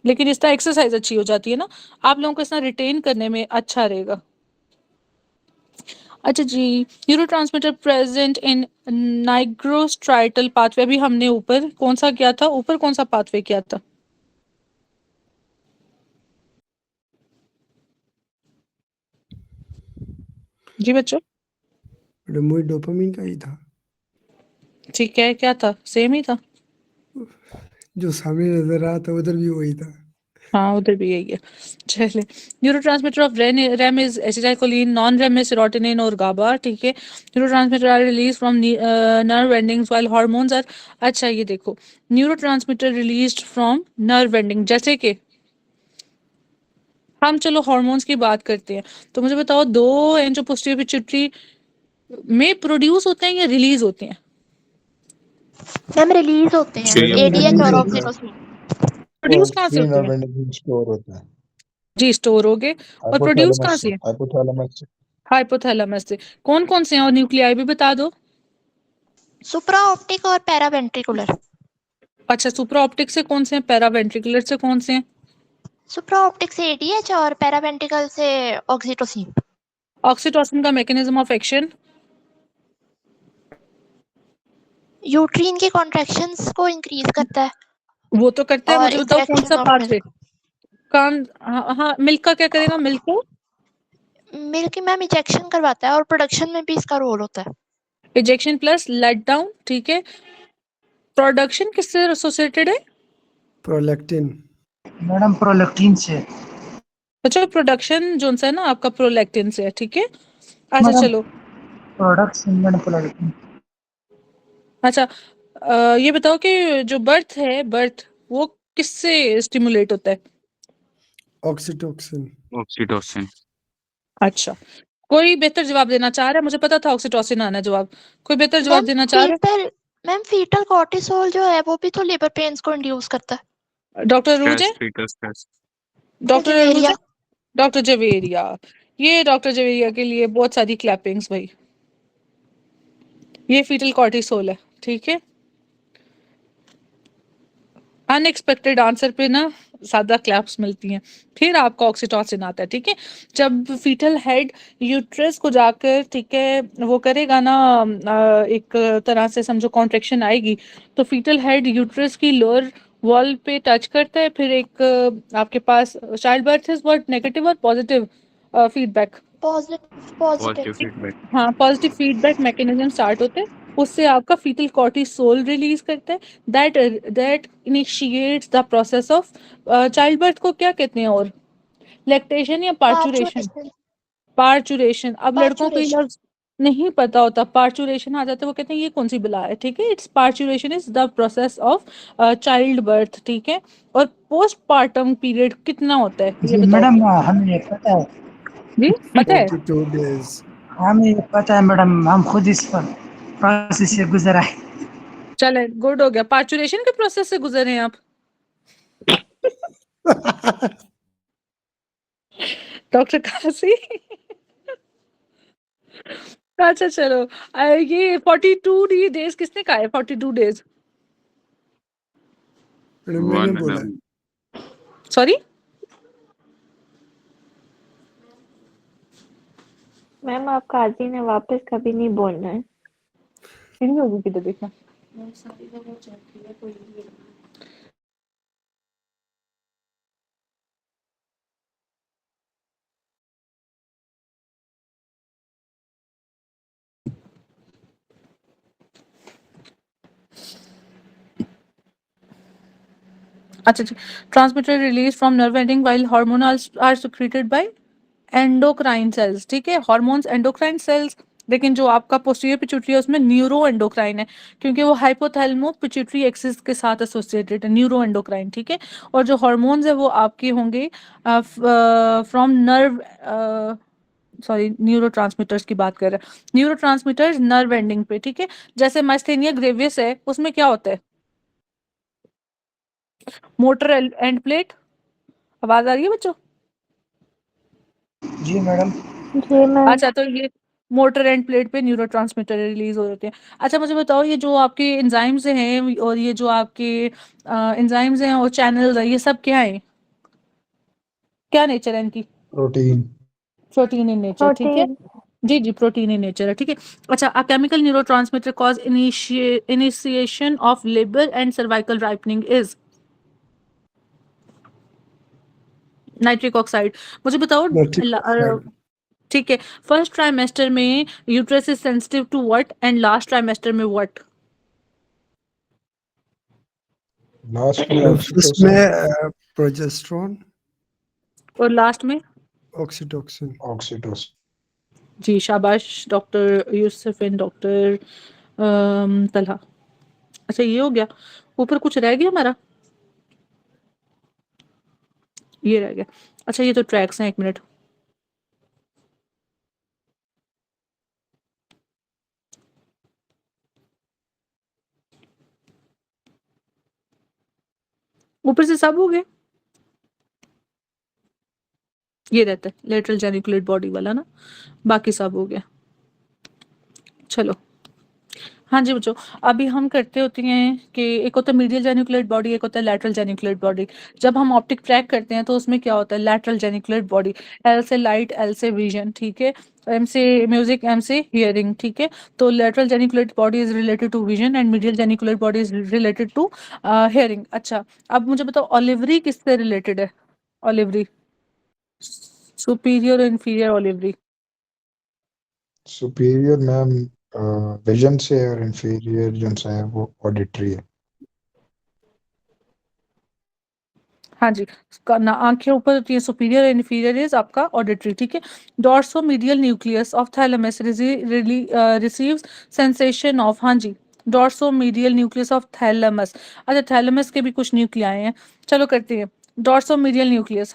लेकिन इस तरह एक्सरसाइज अच्छी हो जाती है ना, आप लोगों को इस तरह रिटेन करने में अच्छा रहेगा। अच्छा जी, neurotransmitter present in nigrostriatal pathway, अभी हमने ऊपर कौन सा किया था? ऊपर कौन सा पाथवे किया था? जी बच्चों, मैडम वही डोपामिन का ही था, ठीक है, क्या था? सेम ही था। जो सामने नजर रहा था उधर भी वही था। हाँ, उधर भी यही है। चलिए, neurotransmitter of REM is acetylcholine, non REM में सेरोटोनिन और गाबा, ठीक है। Neurotransmitter are release from nerve endings while hormones are. अच्छा ये देखो, neurotransmitter released from nerve ending, जैसे कि हम चलो हार्मोन्स की बात करते हैं, तो मुझे बताओ, दो हैं जो पोस्टीरियर पिट्यूटरी में प्रोड्यूस होते हैं या रिलीज होते हैं? मैम रिलीज होते हैं, Actually, एडीएच और रिलीज होता है ऑक्सीटोसिन। प्रोड्यूस कहाँ से प्री होते हैं? नर्व एंडिंग स्टोर होता है जी, स्टोर हो गए। और प्रोड्यूस कहाँ हाइपोथैलेमस से है? हाइपोथैलेमस से। हाइपोथैलेमस से। कौन कौन से हैं और न्यूक्लियाई भी बता दो। सुप्रा ऑप्टिक और पैरावेंट्रिकुलर। अच्छा, सुप्रा ऑप्टिक से कौन से हैं? पैरावेंट्रिकुलर से कौन से हैं? सुप्रा ऑप्टिक से एडीएच और पैरावेंट्रिकल से ऑक्सीटोसिन। ऑक्सीटोसिन का मैकेनिज्म ऑफ एक्शन? यूट्रीन के कॉन्ट्रैक्शंस को इंक्रीज करता है वो तो करता है, और मुझे बताओ कौन इंजेक्शन सा ऑफ पाथवे? मिल्क। कान, हाँ हाँ, मिल्क का क्या करेगा? मिल्क को मिल्क मैम इंजेक्शन करवाता है और प्रोडक्शन में भी इसका रोल होता है। इजेक्शन प्लस लेट डाउन, ठीक है। प्रोडक्शन किससे एसोसिएटेड है? प्रोलैक्टिन। मैडम प्रोलैक्टिन से। अच्छा, प्रोडक्शन जो है ना आपका प्रोलैक्टिन से है, ठीक है। अच्छा मैडम चलो, प्रोडक्ट्स मैडम प्रोलैक्टिन। अच्छा ये बताओ कि जो बर्थ है, बर्थ वो किससे स्टिमुलेट होता है? ऑक्सीटोसिन। ऑक्सीटोसिन, अच्छा, कोई बेहतर जवाब देना चाह रहा है? मुझे पता था ऑक्सीटोसिन आना जवाब। कोई बेहतर जवाब मैम देना चाह रहा फीटल मैम फीटल कॉर्टिसोल जो है वो भी तो लेबर पेन्स को इंड्यूस करता है। है? डॉक्टर अरूज है? स्ट्रेस, फीटल स्ट्रेस, डॉक्टर अरूज जवेरिया। है? डॉक्टर जवेरिया। ये डॉक्टर जवेरिया के लिए बहुत सारी क्लैपिंग्स भाई। ये फीटल कॉर्टिसोल है, ठीक है। अनएक्सपेक्टेड आंसर पे ना सादा क्लैप्स मिलती हैं। फिर आपका ऑक्सीटोसिन आता है, ठीक है। जब फीटल हेड यूट्रस को जाकर, ठीक है, वो करेगा ना, एक तरह से समझो कॉन्ट्रेक्शन आएगी, तो फीटल हेड यूट्रस की लोअर वॉल पे टच करता है, फिर एक आपके पास child birth is what, negative और positive feedback. Positive positive positive. Feedback, हाँ, पॉजिटिव फीडबैक मैकेनिज्म स्टार्ट होते हैं, उससे आपका फीटल कॉर्टिसोल रिलीज करता है, that initiates the process of child birth को क्या कहते हैं? और लैक्टेशन या पार्चुरेशन? पार्चुरेशन। पार्चुरेशन। अब लड़कों को ये पार्चुरेशन। लफ्ज नहीं पता होता, पार्चुरेशन आ जाता है, वो कहते हैं ये कौन सी बला है, ठीक है। It's parturition is the process of child birth, ठीक है। और पोस्टपार्टम पीरियड कितना होता है ये जी बताओ। मैडम, हमें पता है। जी पता है? 42 days। हमें पता है मैडम, हम खुद इस पर प्रोसेस से गुजर आए। चले, गुड हो गया, पार्चुरेशन के प्रोसेस से गुजरे हैं आप। डॉक्टर काशी अच्छा चलो, ये 42 डेज किसने कहा है? 42 डेज, मैडम मैंने बोला है। सॉरी मैम आप काजी ने वापस कभी नहीं बोलना है। नहीं होगी किधर देखना। अच्छा, transmitter release from nerve ending while hormonals are secreted by endocrine cells, ठीक है, हॉर्मोन्स एंडोक्राइन सेल्स। लेकिन जो आपका पोस्टीरियर पिट्यूटरी है उसमें न्यूरो एंडोक्राइन है, क्योंकि वो हाइपोथैलेमो पिट्यूटरी एक्सिस के साथ एसोसिएटेड है, न्यूरो एंडोक्राइन, ठीक है। और जो हॉर्मोन्स है वो आपके होंगे from nerve, sorry neuro transmitters की बात कर रहे हैं, न्यूरो ट्रांसमीटर्स नर्व एंडिंग पे, ठीक है। जैसे माइस्थेनिया ग्रेवियस है, उसमें क्या होता है? Motor end plate. आवाज आ रही है बच्चों? जी मैडम। जी मैम। अच्छा, तो ये मोटर एंड प्लेट पे न्यूरोट्रांसमीटर रिलीज हो जाते हैं। अच्छा मुझे बताओ, ये जो आपके एंजाइम्स हैं और ये जो आपके एंजाइम्स हैं और चैनल्स हैं, ये सब क्या है? क्या नेचर है इनकी? प्रोटीन। प्रोटीन इन नेचर, ठीक है। प्रोटीन। जी जी, प्रोटीन इन नेचर है, ठीक है। अच्छा, a chemical neurotransmitter cause initiation of labour and cervical ripening is nitric oxide. मुझे बताओ नाइट्रिक ऑक्साइड। ठीक है, फर्स्ट ट्राइमेस्टर में uterus is sensitive to what and last trimester में व्हाट? लास्ट में फर्स्ट ऑक्सीटोसिन। में प्रोजेस्टेरोन, और लास्ट में? ऑक्सीटोसिन। ऑक्सीटोसिन। जी शाबाश doctor Yusuf and doctor Talha. अच्छा ये हो गया, ऊपर कुछ रह गया हमारा, ये रह गया। अच्छा ये तो ट्रैक्स हैं, एक मिनट। ऊपर से सब हो गए, ये रहता है लेटरल जेनिकुलेट बॉडी वाला ना, बाकी सब हो गया। चलो हाँ जी बच्चों, अभी हम करते होती हैं कि एक होता है मीडियल जेनिकुलेट बॉडी, एक होता है लैटरल जेनिकुलेट बॉडी। जब हम ऑप्टिक ट्रैक करते हैं तो उसमें क्या होता है? लैटरल जेनिकुलेट बॉडी, एल से लाइट, एल से विजन, ठीक है, एम से म्यूजिक, एम से हियरिंग, ठीक है। तो lateral geniculate body is related to vision and medial geniculate body is related to hearing. अच्छा, अब मुझे बताओ ओलिवरी किससे रिलेटेड है? Olivary, superior inferior olivary. Superior ma'am vision से, और इंफीरियर जो है वो ऑडिटरी है। हाँ जी, ना आंखें ऊपर होती है सुपीरियर एंड इंफीरियर इज आपका ऑडिटरी, ठीक है। Dorsomedial nucleus of thalamus receives sensation of, हाँ जी, डॉर्सोमीडियल न्यूक्लियस ऑफ थैलेमस। अच्छा थैलेमस के भी कुछ न्यूक्लियाई हैं, चलो करते हैं। Dorsomedial nucleus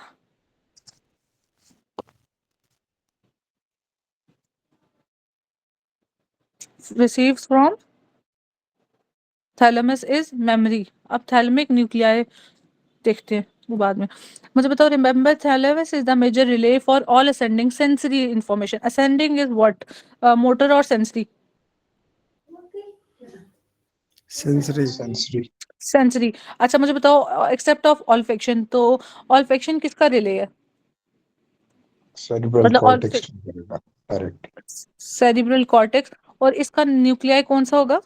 receives from thalamus is memory. अब थैलेमिक न्यूक्लियाई देखते हैं वो बाद में। मुझे बताओ, remember thalamus is the major relay for all ascending sensory information. Ascending is what, motor और सेंसरी? सेंसरी। सेंसरी। सेंसरी। अच्छा मुझे बताओ, एक्सेप्ट ऑफ ऑल्फेक्शन, तो ऑल्फेक्शन किसका रिले है? सेरिब्रल मतलब कॉर्टेक्स करेगा डायरेक्ट। Cerebral cortex. और इसका न्यूक्लियाई कौन सा होगा?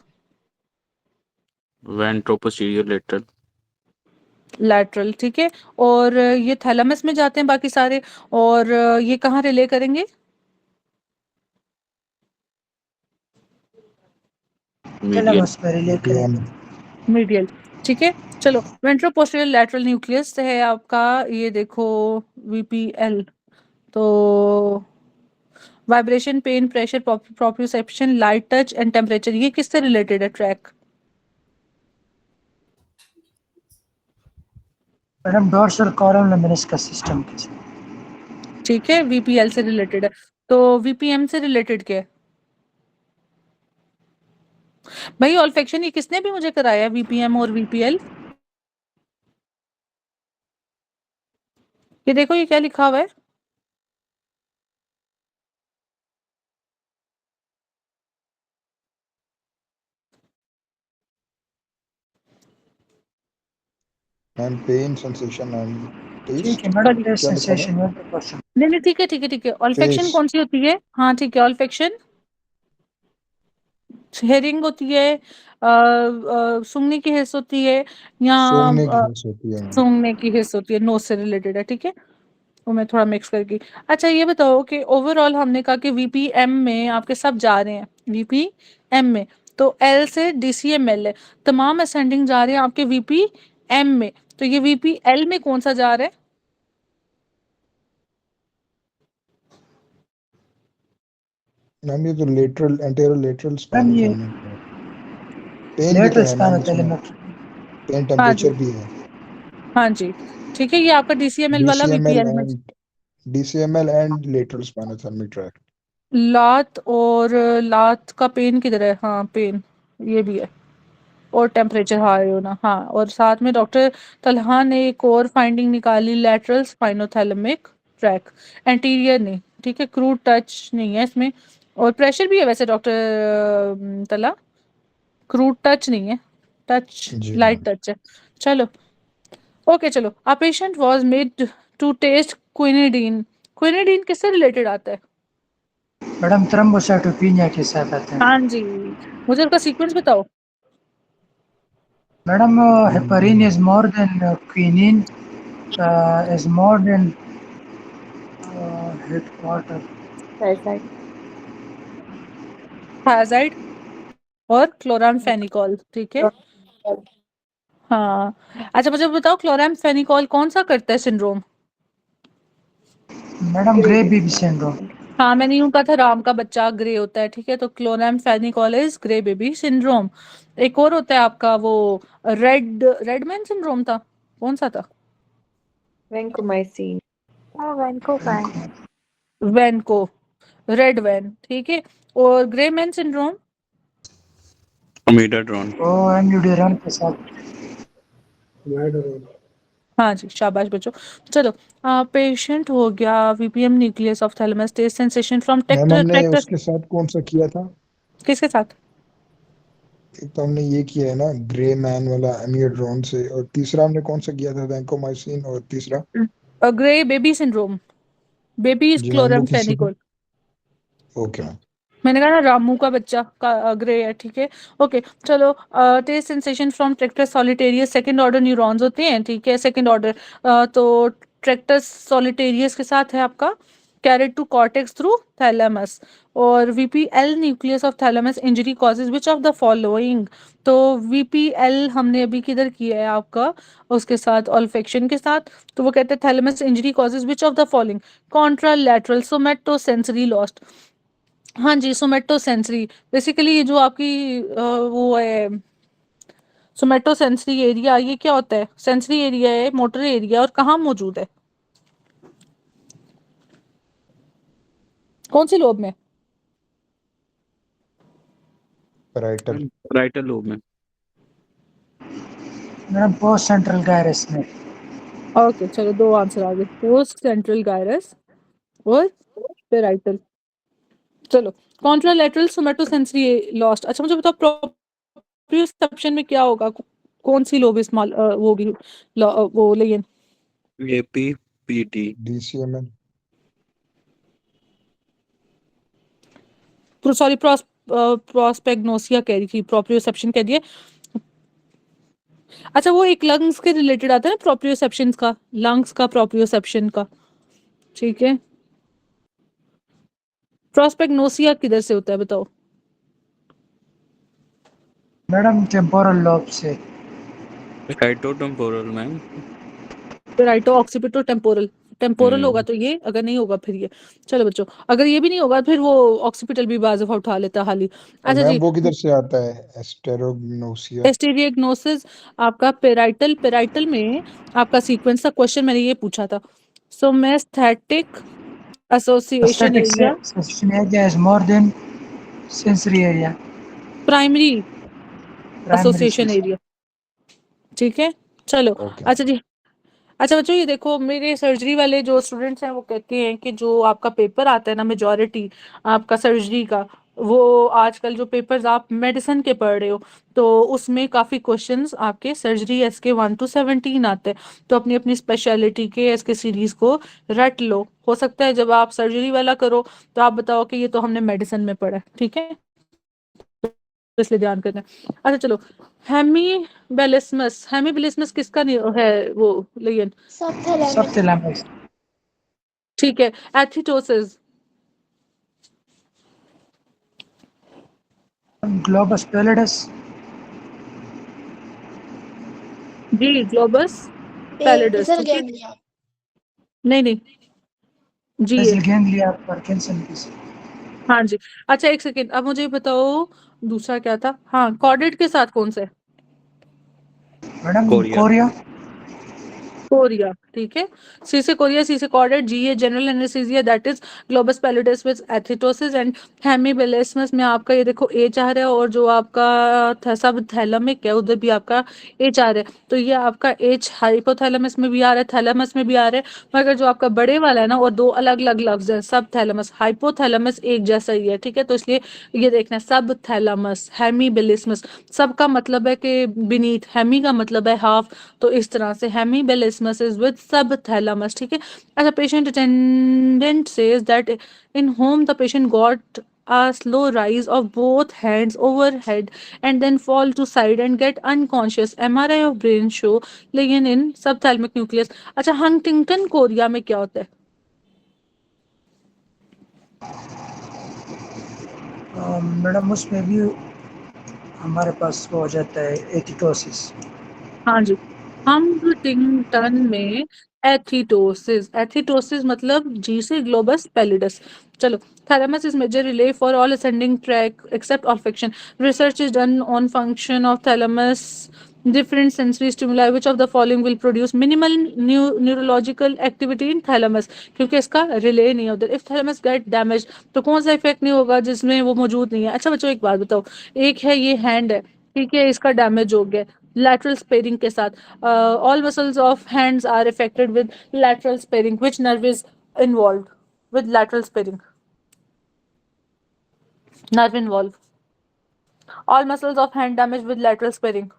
वेंट्रोपोस्टीरियर लेटरल। लैटरल, ठीक है। और ये थैलेमस में जाते हैं बाकी सारे, और ये कहाँ रिले करेंगे? मीडियल। थैलेमस पर रिले DM। करेंगे। मीडियल, ठीक है। चलो वेंट्रोपोस्टीरियर लैटरल न्यूक्लियस है आपका, ये देखो वीपीएल। तो vibration, pain, pressure, proprioception, light touch and temperature, ये किससे रिलेटेड है tract? Madam dorsal column lemniscus system के साथ। ठीक है, वीपीएल से रिलेटेड है। तो वीपीएम से रिलेटेड क्या है भाई? ऑल्फेक्शन ये किसने भी मुझे कराया, वीपीएम और वीपीएल? ये देखो ये क्या लिखा हुआ है, मैम पेन सेंसेशन एंड ठीक टेस्ट है मैडम, करिए। टेस्ट क्या लिखा था सेंसेशन है क्वेश्चन। नहीं नहीं, ठीक है ठीक है ठीक है। ऑल्फेक्शन फेस कौन सी होती है? हाँ ठीक है, ऑल्फेक्शन हेयरिंग होती है, सूंघने की हिस्स होती है, या सूंघने की हिस्स होती है मैम। सूंघने की हिस्स होती है, नोज से रिलेटेड है, ठीक है। वो मैं थोड़ा मिक्स करके। अच्छा ये बताओ कि ओवरऑल हमने कहा कि वीपीएम में आपके सब जा रहे हैं, वीपीएम में तो एल से डीसीएमएल है, तमाम असेंडिंग जा रहे हैं आपके वीपीएम में, तो ये वीपीएल में कौन सा जा रहा है? मैम ये तो lateral anterolateral ma'am spinal ये थैलेमस है। पेन भी तो लेटरल है मैम स्पाइनल इसमें, थैलेमस। पेन हाँ जी, टेम्परेचर भी है। हाँ जी, ठीक है, ये आपका डीसीएमएल वाला डीसीएमएल वीपीएल में। And DCML and lateral spinal thalamic tract. लात और लात का पेन किधर है? हाँ पेन ये भी है, और टेम्परेचर हाई होना, हाँ। और साथ में डॉक्टर तलहा ने एक और फाइंडिंग निकाली, लेटरल स्पाइनोथैलेमिक ट्रैक, एंटीरियर नहीं, ठीक है, क्रूड टच नहीं है इसमें, और प्रेशर भी है वैसे डॉक्टर तला, क्रूड टच नहीं है, टच जी लाइट मैम। टच है। चलो ओके, चलो a patient was made to taste quinidine. Quinidine किससे रिलेटेड आता है? मैडम थ्रोम्बोसाइटोपेनिया के साथ आते हैं। हाँ जी, मुझे उसका सीक्वेंस बताओ। Madam heparin is more than quinine, is more than headquarter. Thyroid और क्लोरामफेनिकॉल, ठीक है। हाँ, अच्छा मुझे बताओ क्लोरामफेनिकॉल कौन सा करता है syndrome? Madam grey baby syndrome. हाँ मैंने यूं कहा था राम का बच्चा ग्रे होता है, ठीक है, तो chloramphenicol is grey baby syndrome. एक और होता है आपका वो रेडमैन सिंड्रोम था, कौन सा था? वेंकोमाइसिन। हाँ वेंको का है। वेनको, रेड वैन, ठीक है। और ग्रे मैन सिंड्रोम? मेटाट्रॉन। वो एम्यूडेरन के साथ। हाँ जी, शाबाश बच्चों। चलो पेशेंट हो गया VPM nucleus of thalamus, taste sensation from ma'am हमने ट्रैक्टर। उसके साथ कौन सा किया था? किसके साथ? एक तो हमने ये किया है ना ग्रे मैन वाला एमियोड्रोन से, और तीसरा हमने कौन सा किया था? वैंकोमाइसिन, और तीसरा grey baby syndrome, baby is जी मैम वो किससे था? क्लोरामफेनिकॉल। Okay ma'am. मैंने कहा ना रामू का बच्चा का ग्रे है, ठीक है। ओके चलो, taste sensation from tractus solitarius, second order neurons होते हैं, ठीक है, सेकंड ऑर्डर। तो ट्रैक्टर सॉलिटेरियस के साथ है आपका carried to cortex through thalamus. और VPL nucleus of thalamus injury causes which of the following? तो वीपीएल हमने अभी किधर किया है आपका, उसके साथ ऑल्फेक्शन के साथ, तो वो कहते हैं thalamus injury causes which of the following? Contralateral somatosensory lost. हाँ जी, सोमेटोसेंसरी, बेसिकली ये जो आपकी वो है सोमेटोसेंसरी एरिया, ये क्या होता है? सेंसरी एरिया है, मोटर एरिया, और कहाँ मौजूद है? कौन सी लोब में? पैराइटल। राइटर लोब में। मैडम पोस्ट सेंट्रल गायरस में। ओके चलो, दो आंसर आ गए, पोस्ट सेंट्रल गायरस और पेराइटल। चलो, कॉन्ट्रालैटरल सोमेटोसेंसरी लॉस्ट। अच्छा मुझे बताओ प्रोप्रियोसेप्शन में क्या होगा, कौन सी लोब इस्तेमाल वो भी वो लेकिन एपी पीटी। डीसीएमएल। सॉरी प्रोस्पेग्नोसिया कह रही थी, प्रोप्रियोसेप्शन कह दिए। अच्छा वो एक लंग्स के रिलेटेड आता है ना प्रोप्रियोसेप्शन का, लंग्स का प्रोप्रियोसेप्शन का, ठीक है। प्रोस्पेग्नोसिया किधर से होता है बताओ? मैडम टेम्पोरल लोब से। राइटोटेम्पोरल मैम। राइटो ऑक्सीपिटो टेम्पोरल, टेम्पोरल होगा हम्म। तो ये, अगर नहीं होगा फिर ये। चलो बच्चों, अगर ये भी नहीं होगा फिर वो ऑक्सीपिटल भी बाज़ दफा उठा लेता है हाली। और अच्छा मैम जी, वो किधर से आता है? एस्टेरोग्नोसिया। एस्टेरियोग्नोसिस आपका पेराइटल, पेराइटल में आपका सीक्वेंस का क्वेश्चन मैंने ये पूछा था। Somesthetic association Prosthetic area, sensation area is more than sensory area. Primary Primary association sensation. Area, ठीक है। चलो ओके। अच्छा जी, अच्छा बच्चों ये देखो मेरे सर्जरी वाले जो स्टूडेंट्स हैं वो कहते हैं कि जो आपका पेपर आता है ना मेजॉरिटी आपका सर्जरी का, वो आजकल जो पेपर्स आप मेडिसिन के पढ़ रहे हो तो उसमें काफी क्वेश्चंस आपके सर्जरी एस के 1 to 17 आते हैं, तो अपनी अपनी स्पेशलिटी के एस के सीरीज को रट लो। हो सकता है जब आप सर्जरी वाला करो तो आप बताओ कि ये तो हमने मेडिसिन में पढ़ा है, ठीक है, तो इसलिए ध्यान करना है। अच्छा चलो, हेमीबिलिस्मस किसका है वो लियन? सबथैलेमस। सबथैलेमस। ठीक है। एथिटोसिस? Globus pallidus. जी, ग्लोबस पैलिडस, बेसल ठीक है। गैंग्लिया। नहीं जी बेसल गैंग्लिया पार्किंसन की। हाँ जी। अच्छा एक सेकेंड, अब मुझे बताओ दूसरा क्या था? हाँ, कॉर्डेट के साथ कौन सा है? Madam Korea. कोरिया। कोरिया, ठीक है। सी से कोरिया, सी से कॉर्डेट, जी है general anaesthesia, that is globus pallidus with athetosis and hemiballismus में आपका ये देखो एच आ रहा है, और जो आपका सब थैलेमिक है उधर भी आपका एच आ रहा है, तो ये आपका एच हाइपोथैलेमस में भी आ रहा है, थैलेमस में भी आ रहा है, मगर जो आपका बड़े वाला है ना वो दो अलग अलग लफ्ज है, सब थैलेमस हाइपोथैलेमस एक जैसा ही है, ठीक है, तो इसलिए ये देखना सब थैलेमस हेमीबिलिस्मस, सबका मतलब है कि बीनीथ, हेमी का मतलब है हाफ, तो इस तरह से हेमीबिलिस्मस इज विद सबथैलेमस, ठीक है। अच्छा, patient attendant says that in home the patient got a slow rise of both hands overhead and then fall to side and get unconscious. MRI of brain show लेकिन in subthalamic nucleus. अच्छा, Huntington Korea में क्या होता है? Madam उसमें भी हमारे पास वो हो जाता है एथिटोसिस। हाँ जी, हंटिंगटन में एथिटोसिस मतलब जी से ग्लोबस पैलिडस। चलो, thalamus is major relay for all ascending tract except olfaction, research is done on function of thalamus, different sensory stimuli which of the following will produce minimal neurological activity in thalamus, क्योंकि इसका relay नहीं है उधर। If thalamus gate damage तो कौन सा effect नहीं होगा जिसमें वो मौजूद नहीं है? अच्छा बच्चों एक बात बताओ, एक है ये हैंड है, ठीक है, इसका डैमेज हो गया lateral sparing के साथ, all muscles of hands are affected with lateral sparing, which nerve is involved with lateral sparing? Nerve involved, all muscles of hand damaged with lateral sparing,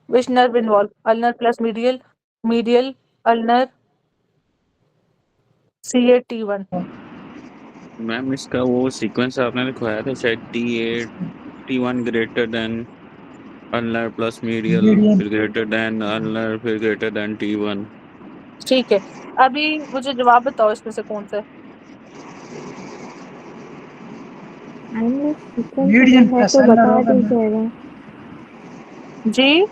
which nerve involved? Ulnar plus medial ulnar, CAT1। Ma'am इसका वो sequence आपने लिखवाया था शायद T1 greater than ulnar plus medial, median. फिर greater than ulnar, फिर greater than T1। ठीक है, अभी मुझे जवाब बताओ इसमें से कौन सा है? मीडियन है प्लस तो अल्नर बता होगा मैम। दीजिएगा। जी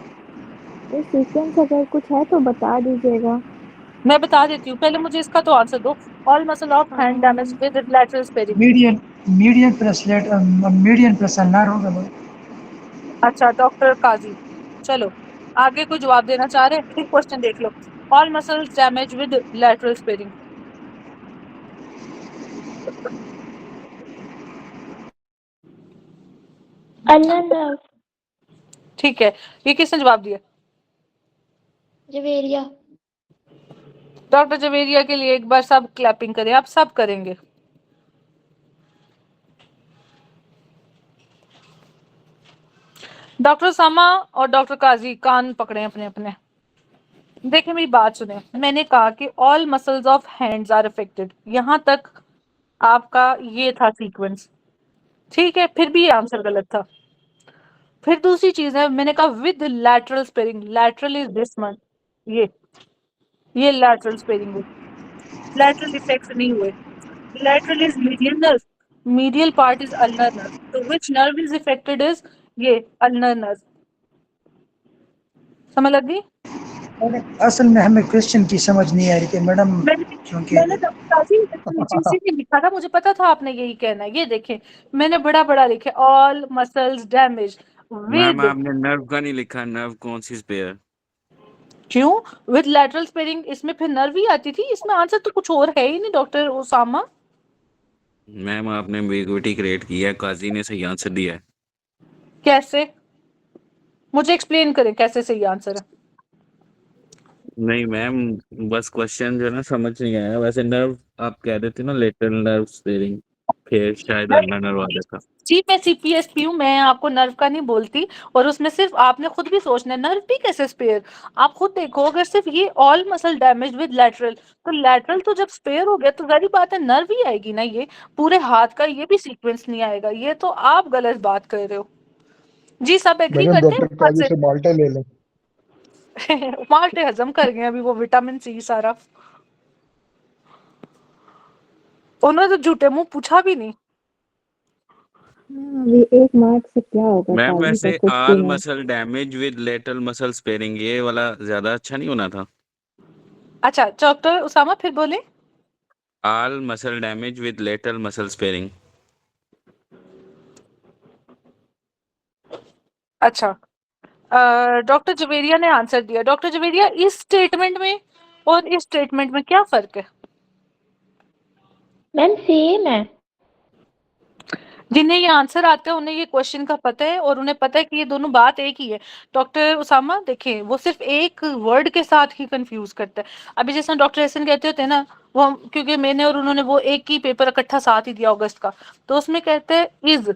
ये सीक्वेंस अगर कुछ है तो बता दीजिएगा। मैं बता देती हूँ, पहले मुझे इसका तो आंसर दो। All muscle of hand damage with lateral sparing. Median median plus ulnar होगा मैम। अच्छा डॉक्टर काजी, चलो आगे कोई जवाब देना चाह रहे हैं? फिर क्वेश्चन देख लो। All muscles damage with lateral sparing. Ulnar nerve. ठीक है, ये किसने जवाब दिया? जवेरिया। डॉक्टर जवेरिया के लिए एक बार सब क्लैपिंग करें, आप सब करेंगे। डॉक्टर सामा और डॉक्टर काजी कान पकड़े अपने अपने। देखिए मेरी बात सुने, मैंने कहा कि all muscles of hands are affected, यहां तक आपका ये था सीक्वेंस, ठीक है, फिर भी ये आंसर गलत था। फिर दूसरी चीज है, मैंने कहा with lateral sparing, lateral is this one, ये लैटरल स्पेरिंग है, लैटरल इफेक्ट्स नहीं हुए। Lateral is medial nerve, medial part is ulnar nerve, तो which nerve is affected is ये अल्नर नर्व। समझ लग गई? असल में हमें क्वेश्चन की समझ नहीं आ रही थी मैडम, क्योंकि मैंने नीचे से नहीं लिखा था, मुझे पता था आपने यही कहना है। ये देखें मैंने बड़ा बड़ा लिखा, all muscles damage ma'am with, आपने नर्व का नहीं लिखा, नर्व कौन सी स्पेयर? क्यों विद लैटरल स्पेरिंग, इसमें फिर नर्व ही आती थी, इसमें आंसर तो कुछ और है ही नहीं डॉक्टर ओसामा। मैम आपने एम्बिग्विटी क्रिएट किया है, काजी ने सही आंसर दिया है। कैसे? मुझे एक्सप्लेन करें कैसे सही आंसर है। नहीं मैम, बस क्वेश्चन जो है ना समझ नहीं आया। वैसे नर्व आप कह रहे थे ना, लेटरल नर्व स्पेयरिंग, फिर शायद अल्लाह नरवाजा का। जी मैं सीपीएसपी हूँ, मैं आपको नर्व का नहीं बोलती। और उसमें सिर्फ आपने खुद भी सोचना है नर्व भी कैसे स्पेयर। आप खुद देखो अगर सिर्फ ये all muscle damage with lateral, तो लैटरल तो जब स्पेयर हो गया तो जारी बात है नर्व ही आएगी ना, ये पूरे हाथ का ये भी सीक्वेंस नहीं आएगा। ये तो आप गलत बात कर रहे हो। जी सब एग्री मैडम करते हैं डॉक्टर इस बात काजी से माल्टा ले लें। से? माल्टे हजम कर गए अभी वो विटामिन सी सारा। उन्होंने तो झूठे मुंह पूछा भी नहीं। अभी 1 मार्क से क्या होगा मैम काजी का, वैसे कुछ भी ऑल नहीं। Muscle damage with lateral muscle sparing ये वाला ज्यादा अच्छा नहीं होना था? अच्छा डॉक्टर उसामा फिर बोले। All muscle damage with lateral muscle sparing. अच्छा डॉक्टर जवेरिया ने आंसर दिया। डॉक्टर जवेरिया इस स्टेटमेंट में और इस स्टेटमेंट में क्या फर्क है? मैम सेम है। जिन्हें ये आंसर आता है उन्हें ये क्वेश्चन का पता है और उन्हें पता है कि ये दोनों बात एक ही है। डॉक्टर उसामा देखें वो सिर्फ एक वर्ड के साथ ही कंफ्यूज करता है। अभी जैसे डॉक्टर एहसन कहते होते हैं ना, वो क्योंकि मैंने और उन्होंने वो एक ही पेपर इकट्ठा साथ ही दिया अगस्त का, तो उसमें कहते हैं इज,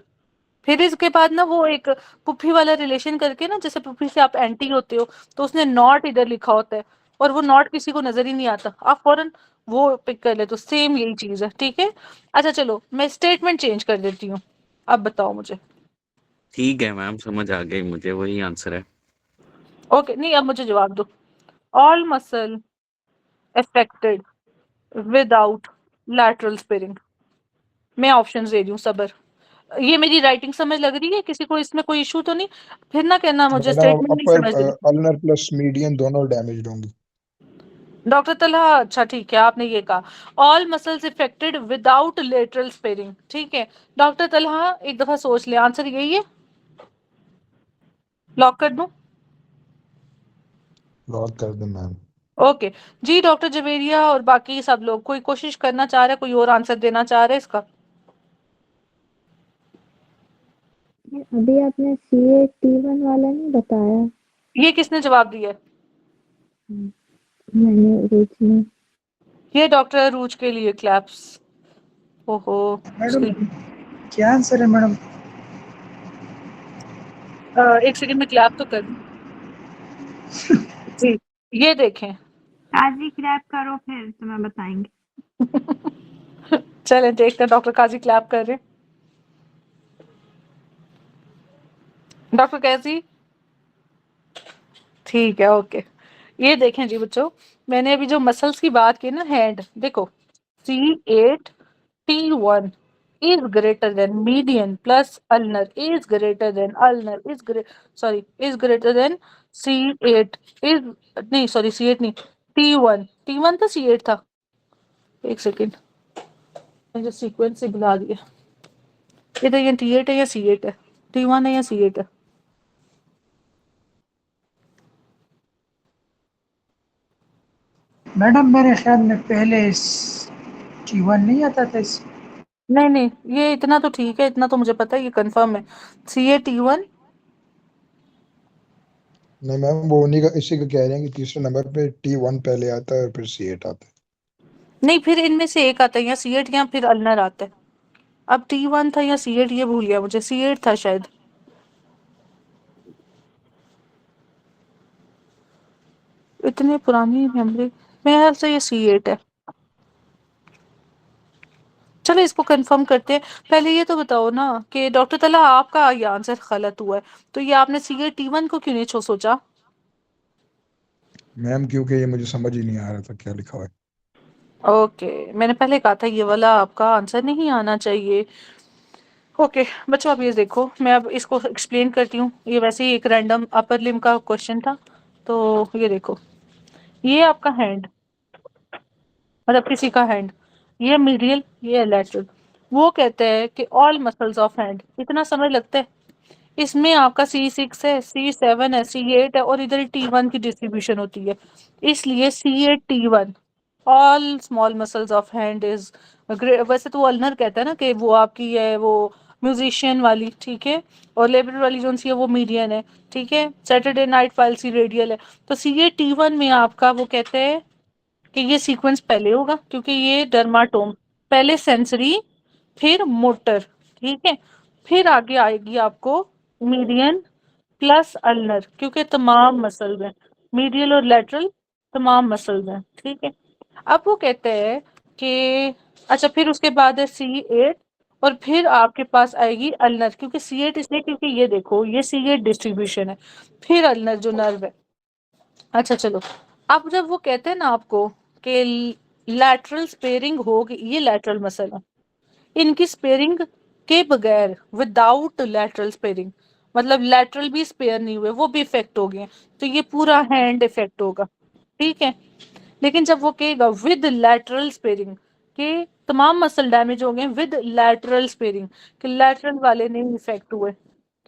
फिर इसके बाद ना वो एक पुप्पी वाला रिलेशन करके ना, जैसे पुप्पी से आप एंटी होते हो तो उसने नॉट इधर लिखा होता है और वो नॉट किसी को नजर ही नहीं आता, आप फौरन वो पिक कर ले, तो सेम यही चीज है। ठीक है अच्छा चलो मैं स्टेटमेंट चेंज कर देती हूँ, अब बताओ मुझे। ठीक है मैम समझ आ गई मुझे, वही आंसर है। ओके नहीं अब मुझे जवाब दो। All muscle affected without lateral sparing. मैं ऑप्शंस दे रही हूँ सबर। ये मेरी राइटिंग समझ लग रही है किसी को, इसमें कोई इशू तो नहीं? फिर ना कहना मुझे मैडम स्टेटमेंट नहीं अपर समझ रही। अल्नर प्लस मीडियन दोनों डैमेज होंगी। डॉक्टर तलहा अच्छा ठीक है आपने ये कहा all muscles affected without lateral sparing. ठीक है डॉक्टर तलहा एक दफा सोच ले, आंसर यही है, लॉक कर दूं? लॉक कर दें मैम। ओके जी डॉक्टर जवेरिया और बाकी सब लोग कोई कोशिश करना चाह रहा है, कोई और आंसर देना चाह रहा है इसका? अभी आपने CA-T1 वाला नहीं बताया। ये किसने जवाब दिया है? मैंने रूच में। ये डॉक्टर अरूज के लिए क्लैप्स। ओहो मैडम क्या आंसर है मैडम? एक सेकंड में क्लैप तो कर दूं। जी ये देखें। काजी क्रैप करो फिर तुम्हें बताएंगे। चलें देखते हैं डॉक्टर काजी क्लैप कर रहे हैं। डॉक्टर कैसी? ठीक है ओके। ये देखें जी बच्चों, मैंने अभी जो मसल्स की बात की ना, हैंड देखो C8T1 is greater than median plus ulnar is greater than ulnar is greater than C8 is नहीं सॉरी C8 नहीं T1 तो C8 था। एक सेकेंड मुझे सीक्वेंस से बुला दिया, ये तो ये T8 है या C8 है, T1 है या C8 है? मैडम मेरे ख्याल में पहले T1 नहीं आता था इस। नहीं ये इतना तो ठीक है, इतना तो मुझे पता है, ये कंफर्म है CA-T1। नहीं मैम वो उन्हीं का इसी का कह रहे हैं कि तीसरे नंबर पे T1 पहले आता है और फिर C8 आता है। नहीं फिर इनमें से एक आता है, या C8 या फिर अल्नर आता है। अब T1 था या C8 ये भूल गया मुझे, C8 था शायद। इतनी पुरानी मेमोरी, मेरे ख्याल से ये C8 है। चलो इसको कंफर्म करते हैं। पहले ये तो बताओ ना कि डॉक्टर तला आपका ये आंसर गलत हुआ है, तो ये आपने CA-T1 को क्यों नहीं सोचा? मैम क्योंकि ये मुझे समझ ही नहीं आ रहा था क्या लिखा हुआ है। ओके मैंने पहले कहा था ये वाला आपका आंसर नहीं आना चाहिए। ओके बच्चों अब ये देखो, मैं अब इसको एक्सप्लेन करती हूँ। ये वैसे ही एक रैंडम अपर लिम का क्वेश्चन था, तो ये देखो ये आपका हैंड, मतलब किसी का हैंड, ये मीडियल ये लैटरल। वो कहते हैं कि ऑल मसल्स ऑफ हैंड, इतना समय लगता है। इसमें आपका C6 है, C7 है, C8 है और इधर T1 की डिस्ट्रीब्यूशन होती है, इसलिए CA-T1 all small muscles of hand is. वैसे तो वो अल्नर कहता है ना कि वो आपकी है वो म्यूजिशियन वाली, ठीक है, और लेबर वाली जो सी है वो मीडियन है, ठीक है, सैटरडे नाइट फाइल रेडियल है। तो CA-T1 में आपका वो कहते हैं कि ये सीक्वेंस पहले होगा क्योंकि ये डर्माटोम पहले सेंसरी फिर मोटर, ठीक है, फिर आगे आएगी आपको मीडियन प्लस अल्नर, क्योंकि तमाम मसल्स हैं, मीडियल और लेटरल तमाम मसल्स हैं, ठीक है। अब वो कहते हैं कि अच्छा फिर उसके बाद है C8 और फिर आपके पास आएगी अल्नर, क्योंकि C8 इसलिए क्योंकि ये देखो ये C8 डिस्ट्रीब्यूशन है, फिर अल्नर जो नर्व है। अच्छा चलो, अब जब वो कहते हैं ना आपको कि लैटरल स्पेयरिंग होगी, ये लैटरल मसल है, इनकी स्पेयरिंग के बगैर, विदाउट लैटरल स्पेयरिंग, मतलब लैटरल भी स्पेयर नहीं हुए, वो भी इफेक्ट हो गए, तो ये पूरा हैंड इफेक्ट होगा, ठीक है। लेकिन जब वो कहेगा विद लैटरल स्पेयरिंग के तमाम मसल डैमेज हो गए विद लैटरल स्पेयरिंग, कि लैटरल वाले नहीं इफेक्ट हुए,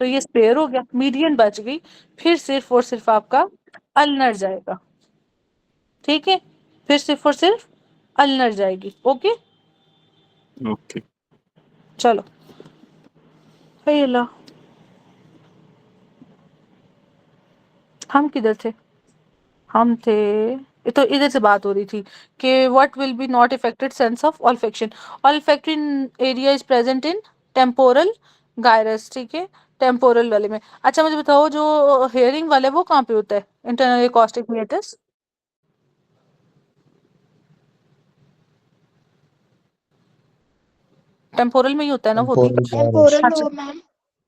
तो ये स्पेयर हो गया, मीडियन बच गई, फिर सिर्फ और सिर्फ आपका अल्नर जाएगा, ठीक है, फिर सिर्फ और सिर्फ अल्नर जाएगी। Okay okay. चलो, हे अल्लाह, हम किधर थे? हम थे, ये तो इधर से बात हो रही थी कि what will be not affected sense of olfaction, olfactory area is present in temporal gyrus, ठीक है, टेम्पोरल वाले में। अच्छा मुझे बताओ जो हेयरिंग वाला है वो कहाँ पे होता है? इंटरनल एकॉस्टिक मेटस, टेम्पोरल में ही होता है ना वो भी? Temporal gyrus. टेम्पोरल अच्छा, लोब मैम।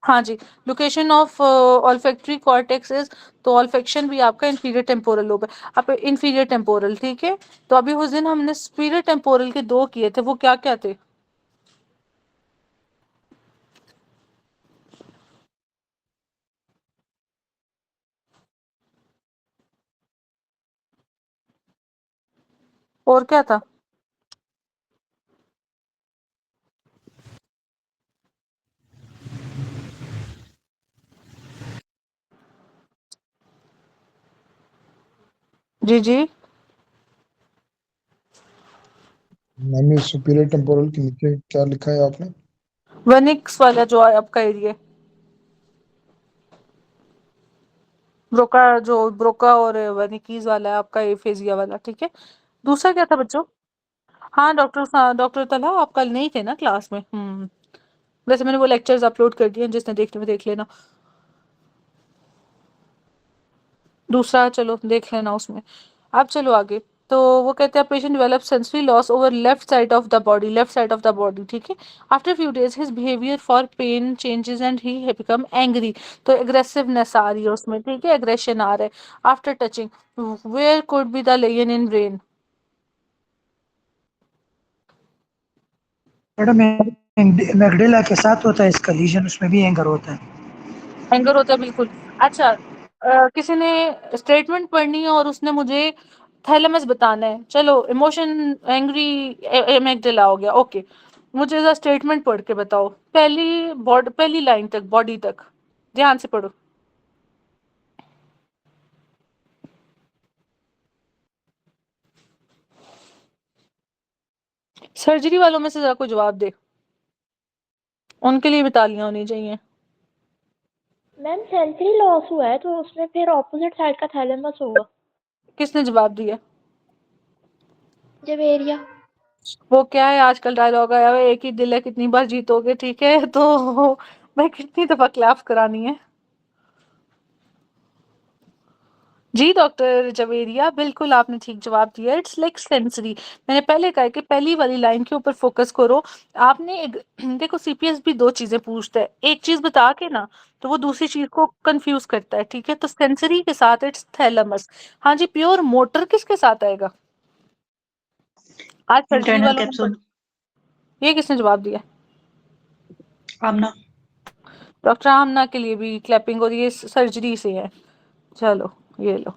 हाँ जी, location of olfactory cortex is, तो ऑल्फैक्शन भी आपका इंफीरियर टेम्पोरल लोब है, आप इंफीरियर टेम्पोरल, ठीक है। तो अभी उस दिन हमने सुपीरियर टेम्पोरल के 2 किए थे, वो क्या क्या थे? और क्या था? जी जी, मैंने सुपीरियर टेम्पोरल के नीचे क्या लिखा है आपने? वेनिक्स वाला जो है आपका एरिया, ब्रोका, जो ब्रोका और वेनिकीज वाला है आपका एफेजिया वाला, ठीक है। दूसरा क्या था बच्चों? हाँ डॉक्टर तला, आप कल नहीं थे ना क्लास में? वैसे मैंने वो लेक्चर्स अपलोड कर दिए, जिसने देखने में देख लेना। दूसरा चलो देख लेना उसमें। अब चलो आगे, तो वो कहते हैं patient develop sensory loss over left side of the body, left side of the body, ठीक है। After few days his behaviour for pain changes and he become angry, तो एग्रेसिवनेस आ रही है उसमें, ठीक है, एग्रेशन आ रहा है। After touching, where could be the lesion in brain? Madam amygdala के साथ होता है इसका लीजन, उसमें भी एंगर होता है। एंगर होता है बिल्कुल। अच्छा, किसी ने स्टेटमेंट पढ़नी है और उसने मुझे थैलेमस बताना है, चलो इमोशन एंग्री एमेग्डाला हो गया, ओके। मुझे जरा स्टेटमेंट पढ़ के बताओ, पहली लाइन तक, बॉडी तक, ध्यान से पढ़ो। सर्जरी वालों में से जरा कोई जवाब दे, उनके लिए भी तालियां होनी चाहिए। मैम सेंसरी लॉस हुआ है तो उसमें फिर ऑपोजिट साइड का थैलेमस होगा। किसने जवाब दिया? जब एरिया। वो क्या है, आजकल डायलॉग आया हुआ है, एक ही दिल है कितनी बार जीतोगे, ठीक है, तो मैं कितनी दफा क्लैप्स करानी है? जी डॉक्टर जवेरिया, बिल्कुल आपने ठीक जवाब दिया, इट्स लाइक सेंसरी। मैंने पहले कहा कि पहली वाली लाइन के ऊपर फोकस करो। आपने देखो सीपीएस भी 2 चीजें पूछता है, एक चीज बता के ना तो वो दूसरी चीज को कंफ्यूज करता है, ठीक है। तो सेंसरी के साथ इट्स थैलेमस। हाँ जी, प्योर मोटर किसके साथ आएगा? आज सर्जरी इंटरनल वालों ने कैप्सूल। ये किसने जवाब दिया? आमना। डॉक्टर आमना के लिए भी क्लैपिंग और ये सर्जरी से है। चलो ये लो,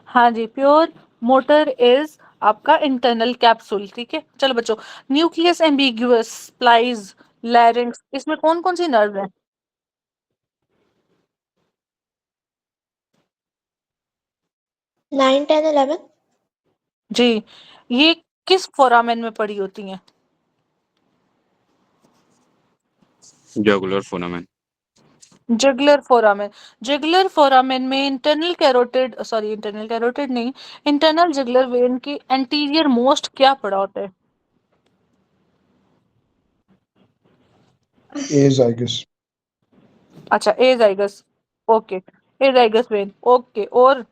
हाँ जी, प्योर मोटर इज आपका इंटरनल कैप्सूल, ठीक है। चलो बच्चों, न्यूक्लियस एम्बिगुअस स्प्लाइज लैरिंक्स, इसमें कौन कौन सी नर्व है? 9, 10, 11। जी, ये किस फोरामेन में पड़ी होती हैं? Jugular foramen. Jugular foramen. Jugular foramen में इंटरनल कैरोटिड नहीं, इंटरनल जुगुलर वेन की एंटीरियर मोस्ट क्या पड़ा होता है? ए जाइगस। अच्छा, ए जाइगस, ओके, ए जाइगस वेन, ओके। और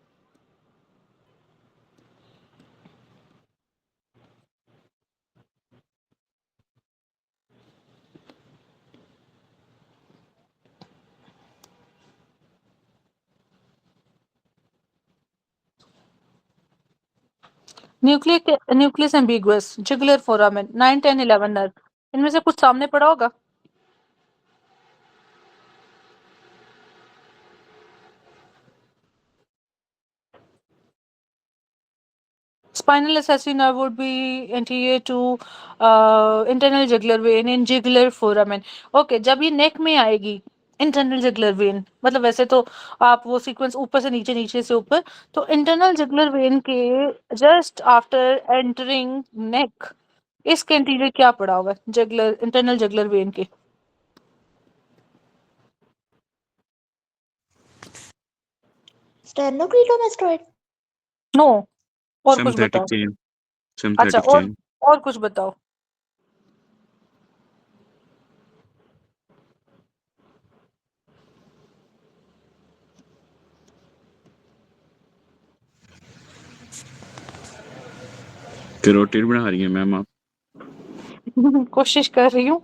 nucleus ambiguous, jugular foramen, 9, 10, 11 nerve, इनमें से कुछ सामने पड़ा होगा? Spinal accessory nerve would be anterior to internal jugular vein in jugular foramen. Okay, जब ये नेक में आएगी इंटरनल जुगुलर वेन, मतलब वैसे तो आप वो सीक्वेंस ऊपर से नीचे, नीचे से ऊपर, तो इंटरनल जुगुलर वेन के जस्ट आफ्टर एंटरिंग नेक इसके एंटीरियर क्या पड़ा होगा जुगुलर, इंटरनल जुगुलर वेन के? स्टेर्नोक्लीटोमास्टोइड। नो, और कुछ सिंथेटिक बताओ। चेन, अच्छा, सिंथेटिक चेन। और कुछ बताओ। कैरोटिड बना रही है मैम आप। कोशिश कर रही हूँ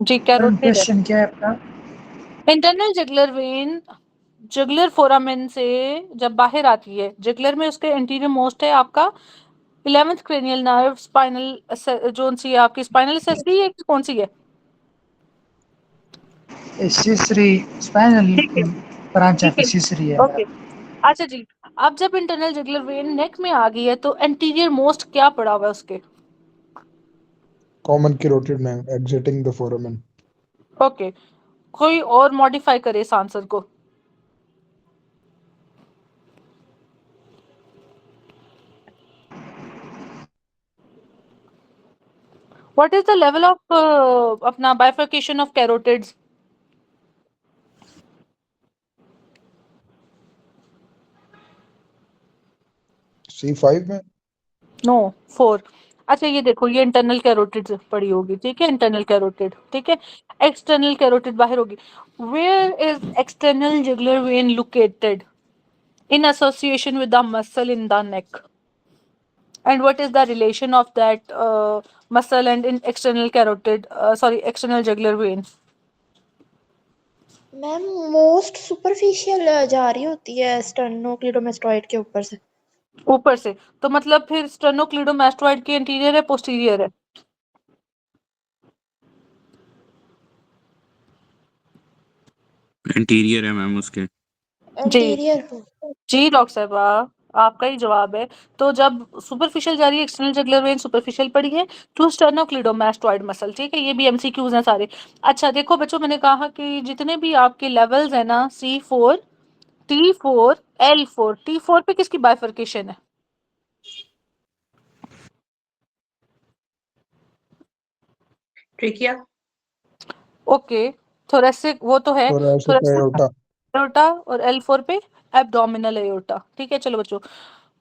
जी। कैरोटिड है। क्वेश्चन क्या है आपका? Internal jugular vein jugular foramen से जब बाहर आती है, जुगुलर में उसके एंटीरियर मोस्ट है आपका 11th क्रेनियल नर्व, स्पाइनल जोन सी है आपकी, स्पाइनल एसेसरी है कि कौन सी है? एसेसरी स्पाइनल ठीक है, ब्रांच ठीक ऑफ है, एसेसरी है ओके। अच्छा जी, अब जब इंटरनल जुगुलर वेन नेक में आ गई है तो एंटीरियर मोस्ट क्या पड़ा हुआ है उसके? Common carotid nerve exiting the foramen. Okay, कोई और मॉडिफाई करे इस आंसर को? What is the level of अपना बाइफर्केशन ऑफ कैरोटिड्स? C5 में। नो, 4। अच्छा ये देखो, ये इंटरनल कैरोटिड पड़ी होगी, ठीक है, इंटरनल कैरोटिड, ठीक है। एक्सटर्नल कैरोटिड बाहर होगी। Where is external jugular vein located in association with the muscle in the neck, and what is the relation of that muscle and in external carotid external jugular vein? Ma'am most superficial जा रही होती है स्टेर्नोक्लीटोमास्टोइड के ऊपर से। ऊपर से, तो मतलब फिर स्टेर्नोक्लीडोमास्टोइड के इंटीरियर है पोस्टीरियर है? इंटीरियर है मैम उसके। जी एंटीरियर। जी डॉक्टर साहबा, आपका ही जवाब है। तो जब सुपरफिशियल जा रही है, एक्सटर्नल जुगुलर वेन सुपरफिशियल पड़ी है टू स्टेर्नोक्लीडोमास्टोइड मसल, ठीक है। ये भी एमसीक्यूज हैं सारे। अच्छा देखो बच्चों, मैंने कहा कि जितने भी आपके लेवल्स है ना, C4, T4, L4, T4 पे किसकी बाइफर्केशन है? ट्रिकिया। ओके, थोरेसिक वो तो है, thoracic थोरेसिक aorta। एओर्टा, और L4 पे एब्डोमिनल एओर्टा, ठीक है। चलो बच्चों,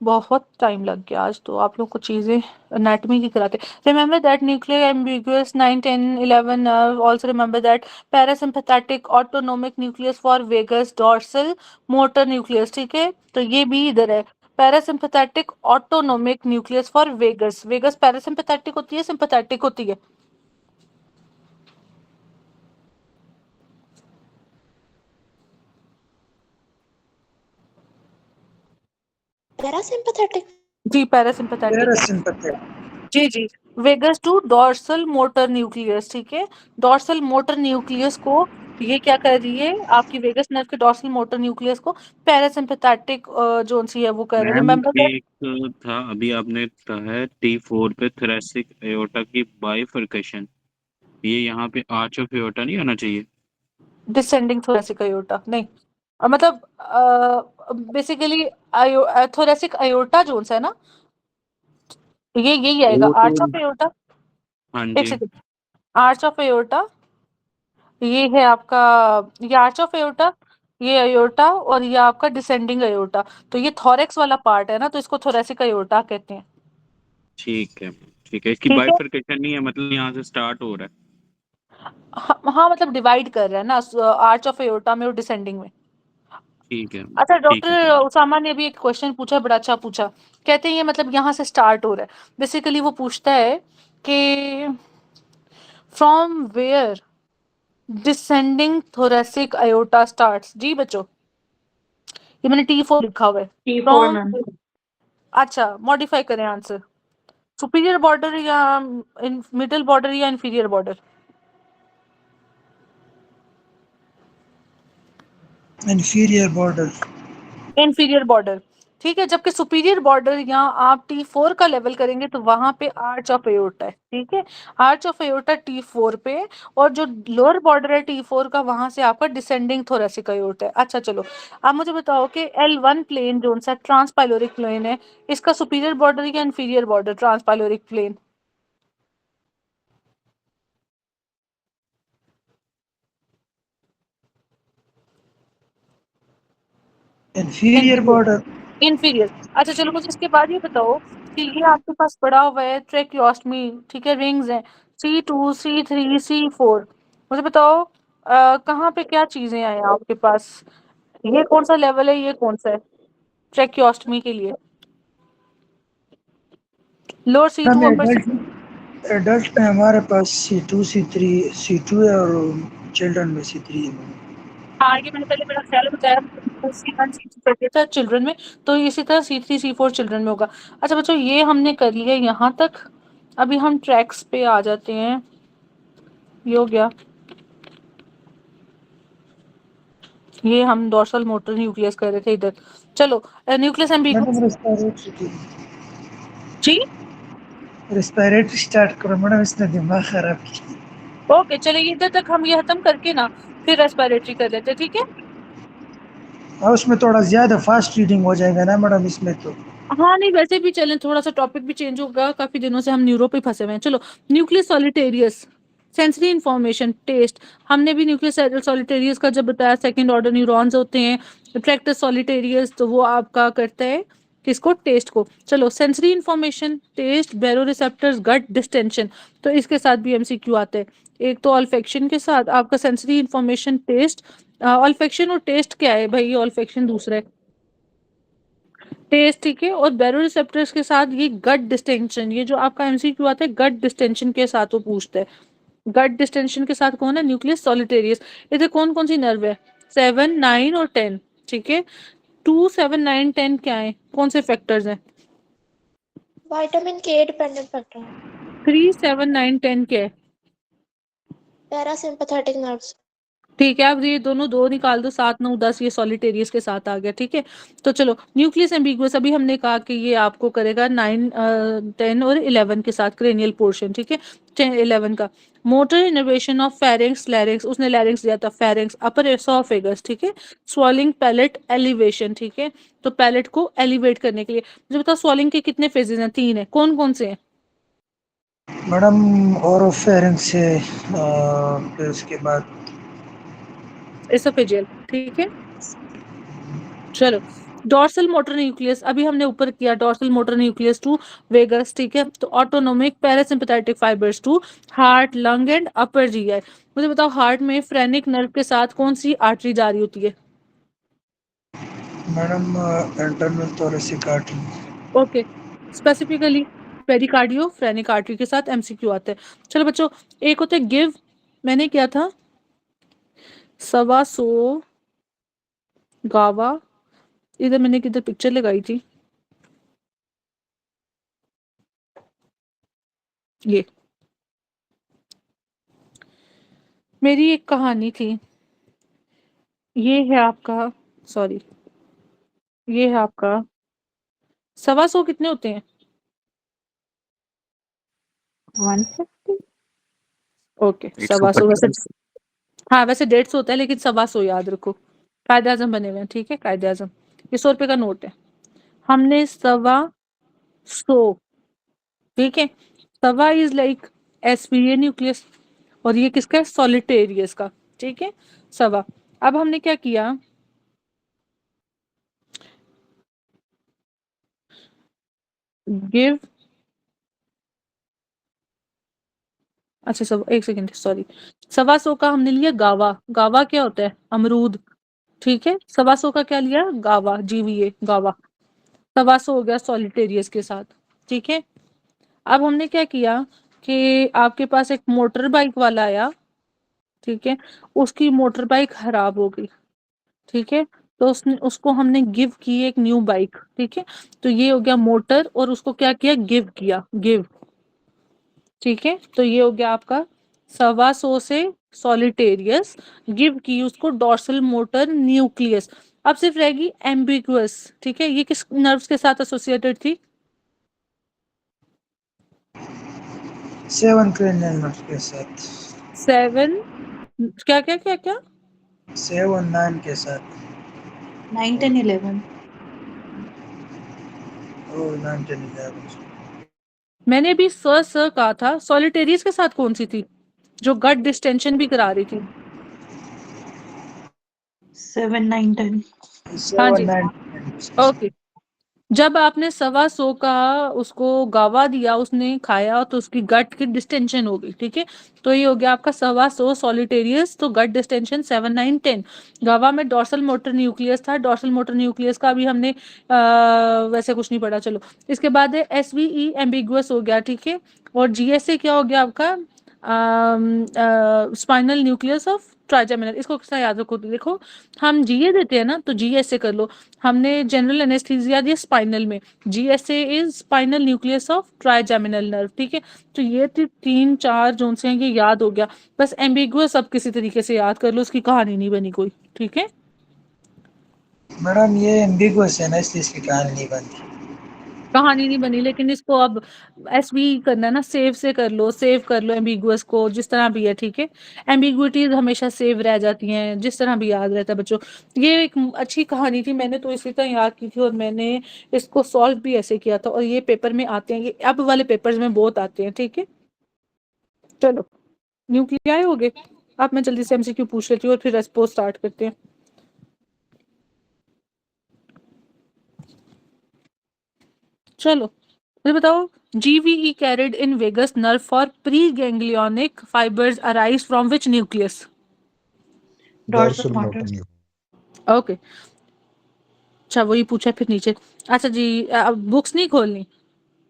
बहुत टाइम लग गया आज तो, आप लोग को चीजें एनाटॉमी की कराते। Remember that nuclear ambiguous 9, 10, 11 nerve, also remember that parasympathetic autonomic nucleus for vagus dorsal motor nucleus, ठीक है। तो ये भी इधर है, parasympathetic autonomic nucleus for vagus. Vagus parasympathetic होती है, सिम्पैथेटिक होती है? पैरासिम्पैथेटिक। जी पैरासिम्पैथेटिक है। पैरासिम्पैथेटिक। जी जी, vagus to dorsal motor nucleus, ठीक है। डॉर्सल मोटर न्यूक्लियस को ये क्या कर रही है, आपकी वेगस नर्व के डॉर्सल मोटर न्यूक्लियस को पैरासिम्पैथेटिक जोन सी है वो कर रही है। मैम रिमेंबर दैट एक था अभी आपने कहा है T4 पे थोरेसिक एओर्टा की बाइफर्केशन, ये यहाँ पे आर्च ऑफ एओर्टा नहीं आना चाहिए? डिसेंडिंग थोरेसिक अयोर्टा नहीं, मतलब बेसिकली थोरेसिक अयोर्टा जोन है ना, ये यही आएगा वो आर्च तो ऑफ एयोर्टा। हाँ एक जी। सेकंड, आर्च ऑफ एयोर्टा ये है आपका, ये आर्च ऑफ एयोर्टा, ये अयोर्टा, और ये आपका डिसेंडिंग अयोर्टा। तो ये थोरेक्स वाला पार्ट है ना, तो इसको थोरेसिक अयोर्टा कहते हैं। ठीक है ठीक है, इसकी ठीक है। बाइफरकेशन नहीं है, मतलब यहाँ से स्टार्ट हो रहा है। हाँ मतलब डिवाइड कर रहा है ना आर्च ऑफ एओर्टा में और डिसेंडिंग में। ठीक है अच्छा ठीक डॉक्टर है। उसामा ने भी एक क्वेश्चन पूछा, बड़ा अच्छा पूछा। कहते हैं ये मतलब यहाँ से स्टार्ट हो रहा है। बेसिकली वो पूछता है कि from where descending thoracic aorta starts. जी बच्चों, ये मैंने T4 लिखा हुआ है। T4 फ्रॉम, मैम। अच्छा मॉडिफाई करें आंसर। सुपीरियर बॉर्डर या मिडिल बॉर्डर या inferior border? inferior border. Inferior border, ठीक है। जबकि सुपीरियर बॉर्डर यहाँ आप T4 का लेवल करेंगे तो वहां पे आर्च ऑफ एओर्टा है, ठीक है। आर्च ऑफ एओर्टा T4 पे, और जो लोअर बॉर्डर है T4 का, वहां से आपका डिसेंडिंग थोरेसिक एओर्टा है। अच्छा चलो, आप मुझे बताओ कि L1 प्लेन जो सा ट्रांसपाइलोरिक प्लेन है, इसका सुपीरियर बॉर्डर या inferior border transpyloric plane? Inferior border. Inferior. अच्छा चलो मुझे इसके बाद ये बताओ कि ये आपके पास पड़ा हुआ है ट्रेक्योस्टमी, ठीक है, रिंग्स हैं C2 C3 C4। मुझे बताओ कहाँ पे क्या चीजें हैं आपके पास? ये कौन सा लेवल है, ये कौन सा है ट्रेक्योस्टमी के लिए? लोअर C2 हमें अपर एडल्ट में हमारे पास C2 C3 C2 है और चिल्ड्रन में C3 है। हाँ ये मैंने पहले मेरा ख्याल बताया, C1 C2 करके था चिल्ड्रन में, तो इसी तरह C3 C4 चिल्ड्रन में होगा। अच्छा बच्चों ये हमने कर लिया यहाँ तक। अभी हम ट्रैक्स पे आ जाते हैं। ये हो गया, ये हम डोर्सल मोटर न्यूक्लियस कर रहे थे इधर। चलो न्यूक्लियस मैडम एम्बिगुअस। जी रेस्पिरेटरी स्टार्ट करो मैडम, इसने दिमाग खराब किया। ओके चलिए इधर तक हम ये खत्म करके ना फिर रेस्पिरेटरी कर लेते हैं, ठीक है। और उसमें थोड़ा ज्यादा फास्ट रीडिंग हो जाएगा ना मैडम इसमें तो। हाँ नहीं वैसे भी चलें, थोड़ा सा टॉपिक भी चेंज होगा, काफी दिनों से हम न्यूरो पे फंसे हुए हैं। चलो nucleus solitarius, sensory information taste. हमने भी न्यूक्लियस सॉलिटेरियस का जब बताया, सेकंड ऑर्डर न्यूरॉन्स होते हैं ट्रैक्टस सॉलिटेरियस, तो वो आपका करता है किसको, टेस्ट को। चलो सेंसरी इंफॉर्मेशन टेस्ट, बैरो रिसेप्टर्स, गट डिस्टेंशन, तो इसके साथ भी एमसीक्यू आता है। एक तो ऑल्फेक्शन के साथ आपका सेंसरी इंफॉर्मेशन टेस्ट। ऑल्फेक्शन और टेस्ट क्या है भाई? ऑल्फेक्शन दूसरा है, टेस्ट, ठीक है। और बैरो रिसेप्टर्स के साथ ये गट डिस्टेंशन, ये जो आपका एमसीक्यू आता है गट डिस्टेंशन के साथ वो पूछता है। गट डिस्टेंशन के साथ कौन है? Nucleus solitarius. इधर कौन कौन सी नर्व है? 7 9 और 10, ठीक है। 2 7 9 10 क्या है, कौन से फैक्टर्स हैं? विटामिन के डिपेंडेंट फैक्टर, 3 7 9 10 क्या है? Parasympathetic nerves. ठीक है, अब ये दोनों दो निकाल दो, 7 9 10, ये सॉलिटेरियस के साथ आ गया, ठीक है। तो चलो न्यूक्लियस एम्बिगुअस, अभी हमने कहा कि ये आपको करेगा 9 10 और 11 के साथ क्रेनियल पोर्शन, ठीक है। 10 11 का motor innervation of pharynx larynx, उसने लैरिंक्स दिया था, फेरिंक्स अपर एसोफेगस, ठीक है। स्वॉलिंग पैलेट एलिवेशन, ठीक है। तो पैलेट को एलिवेट करने के लिए मुझे बताओ स्वॉलिंग के कितने फेजेस हैं? 3 है, कौन कौन से हैं? मैडम ओरोफेरिंक्स से फिर उसके बाद एसोफेजियल, ठीक है। चलो डॉर्सल मोटर न्यूक्लियस, अभी हमने ऊपर किया dorsal motor nucleus to vagus, ठीक है। तो autonomic parasympathetic fibres to heart lung and upper GI. मुझे बताओ हार्ट में फ्रेनिक नर्व के साथ कौन सी आर्टरी जा रही होती है? Madam internal thoracic artery. Okay, specifically pericardio phrenic artery के साथ एमसीक्यू आता है। चलो बच्चों एक होता है गिव, मैंने किया था 125 गावा, इधर मैंने किधर पिक्चर लगाई थी, ये मेरी एक कहानी थी। ये है आपका, सॉरी, ये है आपका 125 कितने होते हैं? 150। ओके 125 वैसे, 150। हाँ वैसे 150 होता है लेकिन 125 याद रखो, कायदे आजम बने हुए हैं, ठीक है, कायदे आजम। ये 100 रुपए का नोट है। हमने 125, ठीक है। 125 इज लाइक एसपीए न्यूक्लियस, और ये किसका है? सॉलिटेरियस का, ठीक है। 125, अब हमने क्या किया, गिव अच्छा सब एक सेकंड सॉरी, 125 का हमने लिया गावा। गावा क्या होता है? अमरूद। ठीक है, 125 का क्या लिया? गावा, GVA गावा। 125 हो गया सॉलिटेरियस के साथ। ठीक है, अब हमने क्या किया कि आपके पास एक मोटर बाइक वाला आया। ठीक है, उसकी मोटर बाइक खराब हो गई। ठीक है, तो उसको हमने गिव की एक न्यू बाइक। ठीक है, तो ये हो गया मोटर, और उसको क्या किया? गिव किया, गिव। ठीक है, तो ये हो गया आपका 125 से सॉलिटेरियस, गिव की उसको डॉर्सल मोटर न्यूक्लियस। अब सिर्फ रहेगी एम्बिगुअस। ठीक है, ये किस नर्व्स के साथ एसोसिएटेड थी? 7 cranial nerve के साथ, 7 क्या क्या क्या क्या 7 9 के साथ, 9, 10, 11. और 9 10 11। मैंने भी स कहा था। सॉलिटेरियस के साथ कौन सी थी जो गट डिस्टेंशन भी करा रही थी? 7, 9, 10. हाँ 7 जी, 9 ओके। जब आपने 125 का उसको गावा दिया, उसने खाया तो उसकी गट की डिस्टेंशन हो गई। ठीक है, तो ये हो गया आपका 125 सॉलिटेरियस, तो गट डिस्टेंशन 7 9 10। गावा में डॉर्सल मोटर न्यूक्लियस था। डॉर्सल मोटर न्यूक्लियस का भी हमने वैसे कुछ नहीं पढ़ा। चलो, इसके बाद है SVE एम्बिगुअस हो गया। ठीक है, और GSA क्या हो गया आपका? Spinal nucleus of trigeminal. इसको कितना याद रखो? देखो, हम GA देते हैं ना, तो GSA कर लो। हमने जनरल एनेस्थीसिया दिया स्पाइनल में, GSA is spinal nucleus of trigeminal nerve. ठीक है, तो ये 3 4 जोन से हैं, ये याद हो गया। बस एम्बिगुअस अब किसी तरीके से याद कर लो, उसकी कहानी नहीं बनी कोई। ठीक है, मैडम ये एम्बिगुअस है ना, इसलिए इसकी कहानी नहीं बनती। कहानी नहीं बनी, लेकिन इसको अब SV करना है ना, सेव से कर लो, सेव कर लो एम्बिगुअस को, जिस तरह भी है। ठीक है, एम्बिगुइटीज हमेशा सेव रह जाती हैं, जिस तरह भी याद रहता है बच्चों। ये एक अच्छी कहानी थी, मैंने तो इसी तरह याद की थी, और मैंने इसको सॉल्व भी ऐसे किया था, और ये पेपर में आते हैं, ये अब वाले पेपर्स में बहुत आते हैं। ठीक है, चलो न्यूक्लियाई हो गए। अब मैं जल्दी से MCQ पूछ लेती हूँ और फिर रेस्पॉन्स स्टार्ट करते हैं। चलो मुझे बताओ, GVE carried in vagus nerve for preganglionic fibers arise from which nucleus? Dorsal dorsal motor. Motor nucleus. Okay, अच्छा वही पूछा फिर नीचे। अच्छा जी, अब बुक्स नहीं खोलनी।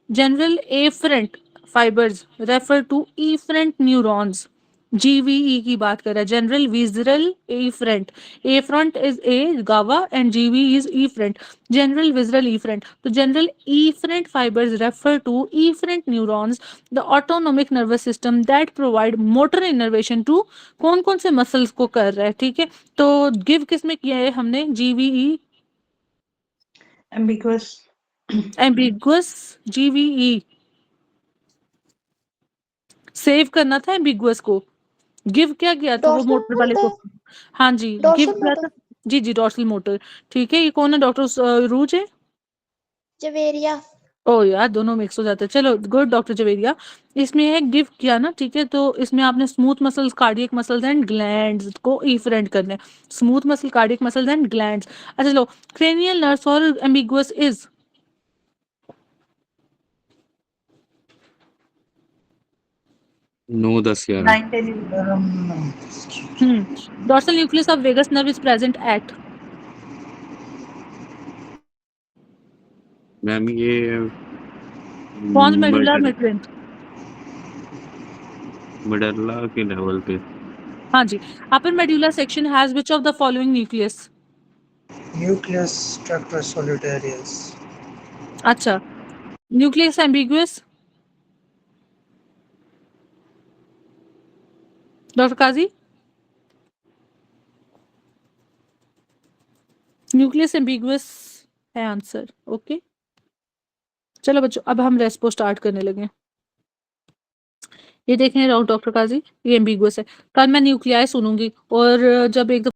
General afferent fibres refer to efferent neurons. GVE की बात कर रहा है, general visceral afferent. Afferent is a गावा and GVE is efferent, general visceral efferent. तो general efferent fibres refer to efferent neurons, the autonomic nervous system that provide motor innervation to कौन कौन से मसल्स को कर रहा है। ठीक है, तो गिव किस में किया है हमने? GVE Ambiguous. Ambiguous, GVE save करना था एम्बिगुअस को। गिव क्या किया था वो डॉर्सल मोटर वाले को? मोटर, हाँ जी, गिव डॉर्सल किया मोटर, था। जी जी, डॉर्सल मोटर। ठीक है, ये कौन है? डॉक्टर रूज है? जवेरिया। ओ यार, दोनों मिक्स हो जाते हैं। चलो गुड डॉक्टर जवेरिया। इसमें है गिव किया ना। ठीक है, तो इसमें आपने smooth muscles, cardiac muscles and glands को इफरेंट करना है। Smooth muscle, cardiac muscles and glands. अच्छा चलो, क्रेनियल नर्व्स और ambiguous is? No 10 11। 9, 10, 11. Dorsal nucleus of vagus nerve is present at? Ma'am ये कौन? Medulla murder medulla? मडरला के लेवल पे। हाँ जी, upper medulla section has which of the following nucleus? Nucleus tractus solitarius. अच्छा, nucleus ambiguus, doctor Kazi? Nucleus ambiguus है answer. Okay, चलो बच्चों अब हम रेस्पो स्टार्ट करने लगे। ये देखें डॉक्टर काजी, ये एम्बिगुअस है। कल मैं न्यूक्लियाई सुनूंगी, और जब एक